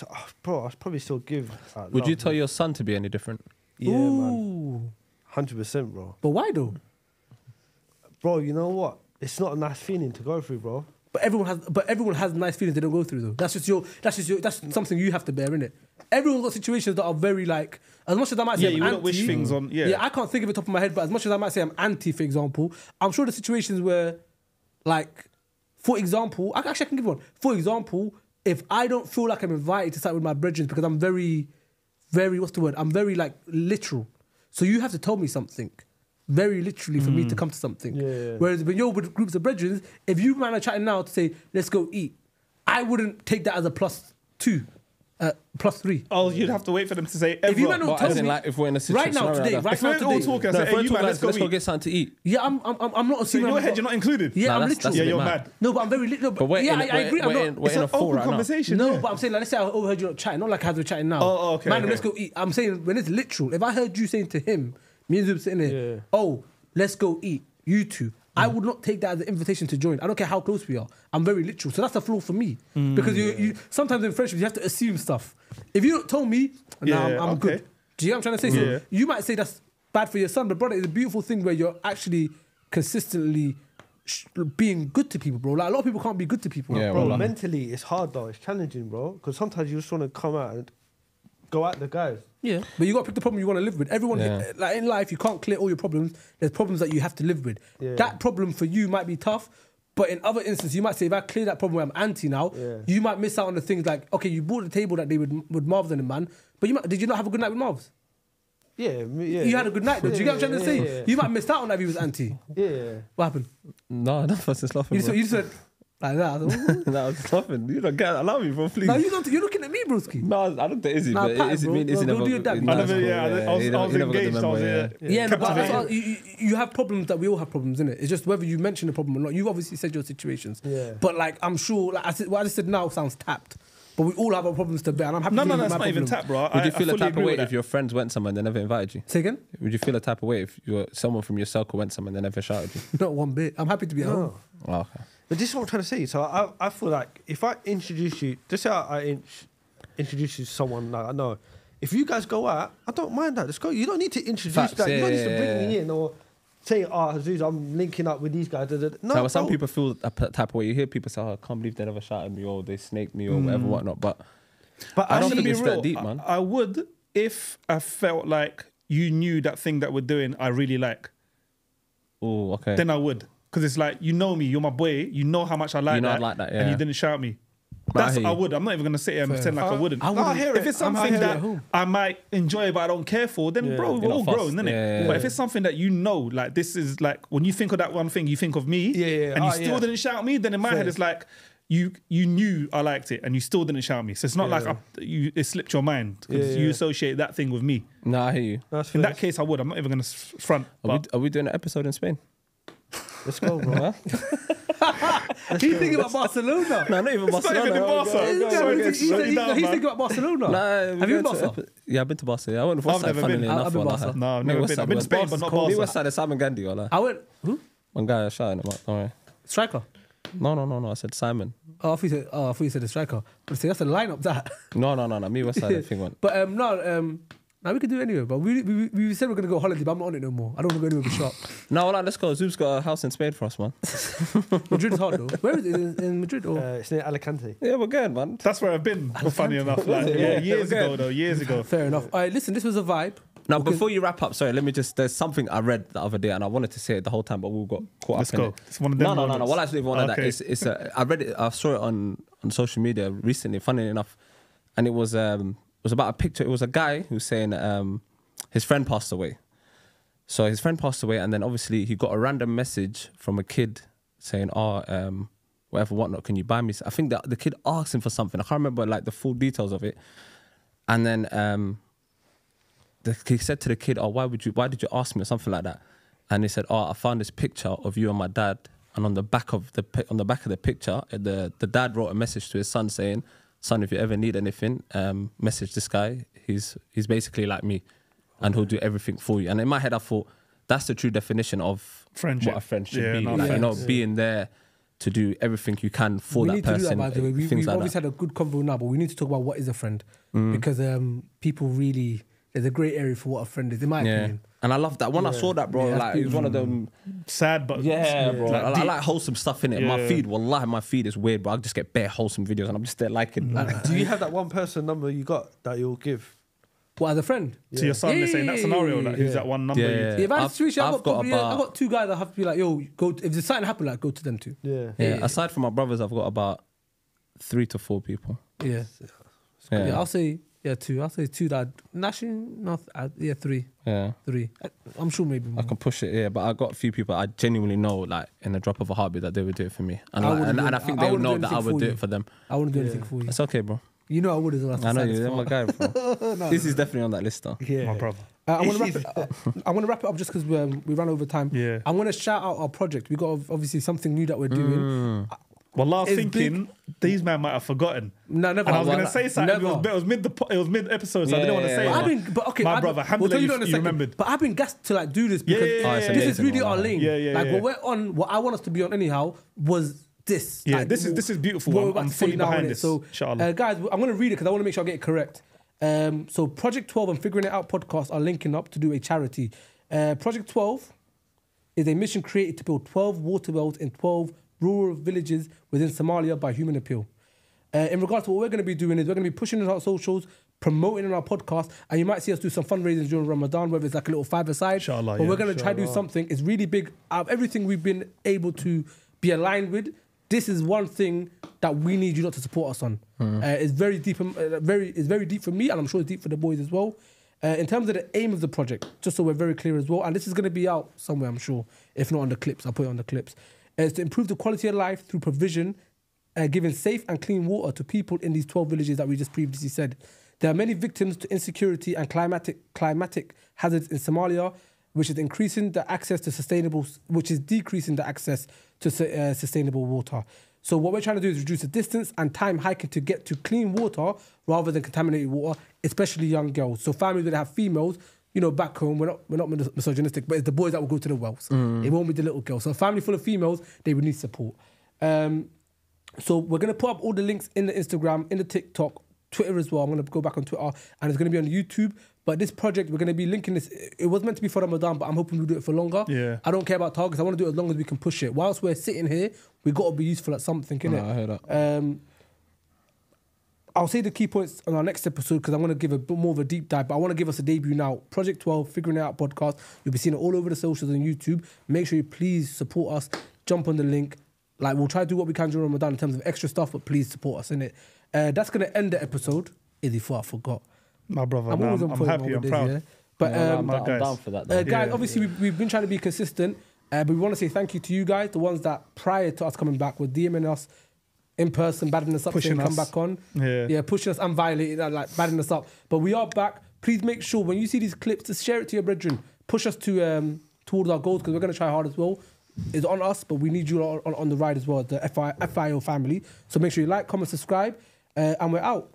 Bro, I'd probably still give. Would you tell your son to be any different? Yeah, man. Ooh. 100%, bro. But why though? Bro, you know what? It's not a nice feeling to go through, bro. But everyone has nice feelings they don't go through though. That's something you have to bear, innit? Everyone's got situations that are very like, as much as I might say Yeah, I'm you wouldn't anti, wish things on. Yeah, I can't think of it top of my head, but as much as I might say I'm anti, for example, I'm sure the situations where like For example, I can give one. For example, if I don't feel like I'm invited to start with my brethren because I'm very, very, what's the word? I'm very like literal. So you have to tell me something. Very literally for me to come to something. Yeah. Whereas when you're with groups of brethren, if you man are chatting now to say, let's go eat, I wouldn't take that as a +2, +3. Oh, you'd have to wait for them to say ever. If you man don't But tell as in, me, like, if we're in a situation right now, today, like right If now, we're all today. talking, I no, say, if hey, we're you talking, man, let's let's go go eat. get something to eat. Yeah, I'm not So assuming. in your I'm head, not- you're not included. Yeah, Nah, I'm that's literal. a Yeah, bit you're mad. mad. No, but I'm very literal. But we're yeah, in, I agree. I'm not. we're It's in an a full open right now. conversation. No, yeah. but I'm saying, like, let's say I overheard you not chatting, not like as we're chatting now. Oh, okay, Man, okay. let's go eat. I'm saying when it's literal, if I heard you saying to him, me and Zub sitting there, Yeah. oh, let's go eat, you two, I would not take that as an invitation to join. I don't care how close we are. I'm very literal. So that's a flaw for me. Because you sometimes in friendships, you have to assume stuff. If you don't tell me, nah, Yeah, I'm okay. good. Do you know what I'm trying to say? Yeah. So you might say that's bad for your son, but brother, it's a beautiful thing where you're actually consistently being good to people, bro. Like a lot of people can't be good to people. Yeah, Bro, well, mentally, it's hard though. It's challenging, bro. Because sometimes you just want to come out and go at the guys. Yeah, but you got to pick the problem you want to live with. Everyone, Yeah. like in life, you can't clear all your problems. There's problems that you have to live with. Yeah. That problem for you might be tough, but in other instances, you might say, if I clear that problem where I'm anti now, Yeah. you might miss out on the things like, okay, you bought the table that day with Marv's and the man, but did you not have a good night with Marv's? Yeah, yeah. You had a good night, though. Do you get what I'm trying to say? Yeah. You might miss out on that if he was anti. Yeah. What happened? No, that was just laughing. You just said like that. I was like, "Ooh." That was laughing. You don't get. Allow me, bro, please. No, you're looking at me, broski. No, I don't think Izzy, Nah, but Pat, Izzy, bro. Izzy Bro, never. do your dad. nah, I never, it's yeah, cool, I was he never got the engaged. I memo, was yeah. Yeah, no, but captivated. you have problems that we all have problems, innit? It's just whether you mention the problem or not. You obviously said your situations. Yeah. But like, I'm sure, like what I just said now sounds tapped. But we all have our problems to bear, and I'm happy No, to no, hear that's my not even problem. tap, bro. Would you I feel a fully type of agree way with if that. your friends went somewhere and they never invited you? Say again? Would you feel a type of way if someone from your circle went somewhere and they never shouted you? Not one bit. I'm happy to be at home. Oh, okay. But this is what I'm trying to say. So I feel like if I introduce you, just say I introduce you to someone like I know, if you guys go out, I don't mind that. Let's go. You don't need to introduce Facts, that. You don't need to bring yeah. me in or say, oh, Jesus, I'm linking up with these guys. No, So some bro. people feel a type of way. You hear people say, "Oh, I can't believe they never shouted me or they snaked me or whatever, whatnot." But But I don't actually, think it's be that real, deep, man. I would if I felt like you knew that thing that we're doing I really like. oh, okay. Then I would. Because it's like, you know me, you're my boy, you know how much I like You know that. I'd like that, And you yeah. didn't shout me. But I That's hear I you. would. I'm not even going to sit here and Fair. pretend like I wouldn't. I No, I wouldn't. hear If it. it's I'm something happy that at home. I might enjoy but I don't care for, then Yeah. bro, we're You're all not grown, fussed. innit? Yeah. But if it's something that you know, like this is like, when you think of that one thing, you think of me, Yeah. and you Ah, still yeah. didn't shout me, then in my Fair. head it's like, you knew I liked it and you still didn't shout me. So it's not Yeah. like it slipped your mind because Yeah, you yeah. associate that thing with me. No, I hear you. That's In fair. that case, I would. I'm not even going to front. But Are we doing an episode in Spain? Let's go, bro. He's thinking about Barcelona. No, not even it's not even in Barca. He's thinking about Barcelona. Nah, Have you been to Barca? Yeah, I've been to Barca. Yeah, I went to I've West Side, never funnily been. enough. I've been wallah. Barca. No, I've Me, never West been. Side, I've been to West Spain, Barca. but not Me, Barca. West Side is Simon Gandhi. Wallah. I went, who? One guy shouting him out. Don't worry. Striker. No. I said Simon. Oh, I thought you said the striker. But see, that's a lineup that. No. Me, West Side, I think went. But now we can do it anyway. But we said we're gonna go holiday, but I'm not on it no more. I don't want to go anywhere but shop. No, wallah, let's go. Zoom's got a house in Spain for us, man. Madrid is hard though. Where is it? In Madrid or? It's near Alicante. Yeah, we're good, man. That's where I've been, funny enough. Like, yeah, years ago, though. Years ago. Fair enough. All right, listen, this was a vibe. Now, Okay. before you wrap up, sorry, let me just. There's something I read the other day, and I wanted to say it the whole time, but we got caught Let's up in go. it. It's one of them No. moments. Well, actually, one of that. Okay. It's I read it. I saw it on social media recently. Funny enough, and it was about a picture. It was a guy who's saying his friend passed away. So his friend passed away, and then obviously he got a random message from a kid saying, whatever, whatnot, can you buy me? I think that the kid asked him for something. I can't remember like the full details of it. And then he said to the kid, why did you ask me, or something like that? And he said, I found this picture of you and my dad, and on the back of the picture, the dad wrote a message to his son saying, son, if you ever need anything, message this guy. He's basically like me, and he'll do everything for you. And in my head, I thought that's the true definition of Friendship. what a friend should Yeah, be. no, Like, facts. being there to do everything you can for We that need to do person. that, by the way. things We've like always that. had a good convo now, but we need to talk about what is a friend. Because people really, there's a great area for what a friend is, in my Yeah, opinion. and I love that. When I saw that, bro, Yeah, like it was one of them. Sad, but Yeah, bro. like I deep. like wholesome stuff in it. My Yeah. feed, wallahi, my feed is weird, but I just get bare wholesome videos, and I'm just there liking. Do you have that one person number you got that you'll give? What, as a friend? To your son, let's say in that scenario, like who's Yeah. that one number? Yeah, you- yeah. If I have a I've- situation, I've I've got, got probably, about- I've got 2 guys that have to be like, yo, go. If there's something happen, like go to them too. Yeah. Yeah. Aside from my brothers, I've got about 3 to 4 people. Yeah. Yeah. Yeah, I'll say 2. I'll say 2 that national. No, 3. Yeah. 3. I'm sure maybe more. I can push it, yeah, but I got a few people I genuinely know, like in a drop of a heartbeat, that they would do it for me, and I like, wouldn't do and it. I think I they would wouldn't know do that I anything would for do you. it for them. I wouldn't do anything for you. It's okay, bro. You know I would as well. That's I know the you. saddest You're my part. guy, bro. This is definitely on that list, though. Yeah. My brother. I want to wrap it up just because we ran over time. Yeah. I want to shout out our project. We got obviously something new that we're doing. Well, I was It's thinking these man might have forgotten. No, never. And I was Well, going to say something. never. It was mid episode, so I didn't want to Yeah, say yeah, But it. I've been, but okay, My I've brother, been, we'll tell you in a you second. remembered. But I've been gassed to like do this Yeah, because yeah, yeah, it's yeah, this yeah. is really our lane. Yeah, yeah, like yeah. when we're on, what I want us to be on anyhow was this. Yeah, Like, this is beautiful. what we're I'm about to fully say now, behind innit? this. So, Inshallah. guys, I'm going to read it because I want to make sure I get it correct. So Project 12 and Figuring It Out podcast are linking up to do a charity. Project 12 is a mission created to build 12 water wells in 12 rural villages within Somalia by human appeal. In regards to what we're going to be doing is we're going to be pushing in our socials, promoting in our podcast, and you might see us do some fundraising during Ramadan, whether it's like a little 5-a-side. Inshallah, But yeah. we're going to try to do something. It's really big. Out of everything we've been able to be aligned with, this is one thing that we need you lot to support us on. It's very deep, it's very deep for me, and I'm sure it's deep for the boys as well. In terms of the aim of the project, just so we're very clear as well, and this is going to be out somewhere, I'm sure, if not on the clips, I'll put it on the clips, is to improve the quality of life through provision, giving safe and clean water to people in these 12 villages that we just previously said. There are many victims to insecurity and climatic hazards in Somalia, which is decreasing the access to sustainable water. So what we're trying to do is reduce the distance and time hiking to get to clean water rather than contaminated water, especially young girls. So families that have females, you know, back home, we're not misogynistic, but it's the boys that will go to the wells. It won't be the little girls. So a family full of females, they would need support. So we're going to put up all the links in the Instagram, in the TikTok, Twitter as well. I'm going to go back on Twitter, and it's going to be on YouTube. But this project, we're going to be linking this. It was meant to be for Ramadan, but I'm hoping we'll do it for longer. Yeah. I don't care about targets. I want to do it as long as we can push it. Whilst we're sitting here, we got to be useful at something, innit? I heard that. I'll say the key points on our next episode because I'm going to give a bit more of a deep dive, but I want to give us a debut now. Project 12, Figuring It Out podcast. You'll be seeing it all over the socials and YouTube. Make sure you please support us. Jump on the link. Like, we'll try to do what we can during Ramadan in terms of extra stuff, but please support us, innit? That's going to end the episode. Before I forgot. My brother, I'm no, always on I'm point happy, I'm nowadays, proud. yeah? But I'm guys. down for that, though. guys, Yeah. obviously we've been trying to be consistent, but we want to say thank you to you guys, the ones that prior to us coming back were DMing us in person, badding us up, Pushing saying come us. back on. Yeah. Pushing us and violating, like badding us up. But we are back. Please make sure when you see these clips, to share it to your brethren. Push us to towards our goals because we're going to try hard as well. It's on us, but we need you on the ride as well, the FIO family. So make sure you like, comment, subscribe, and we're out.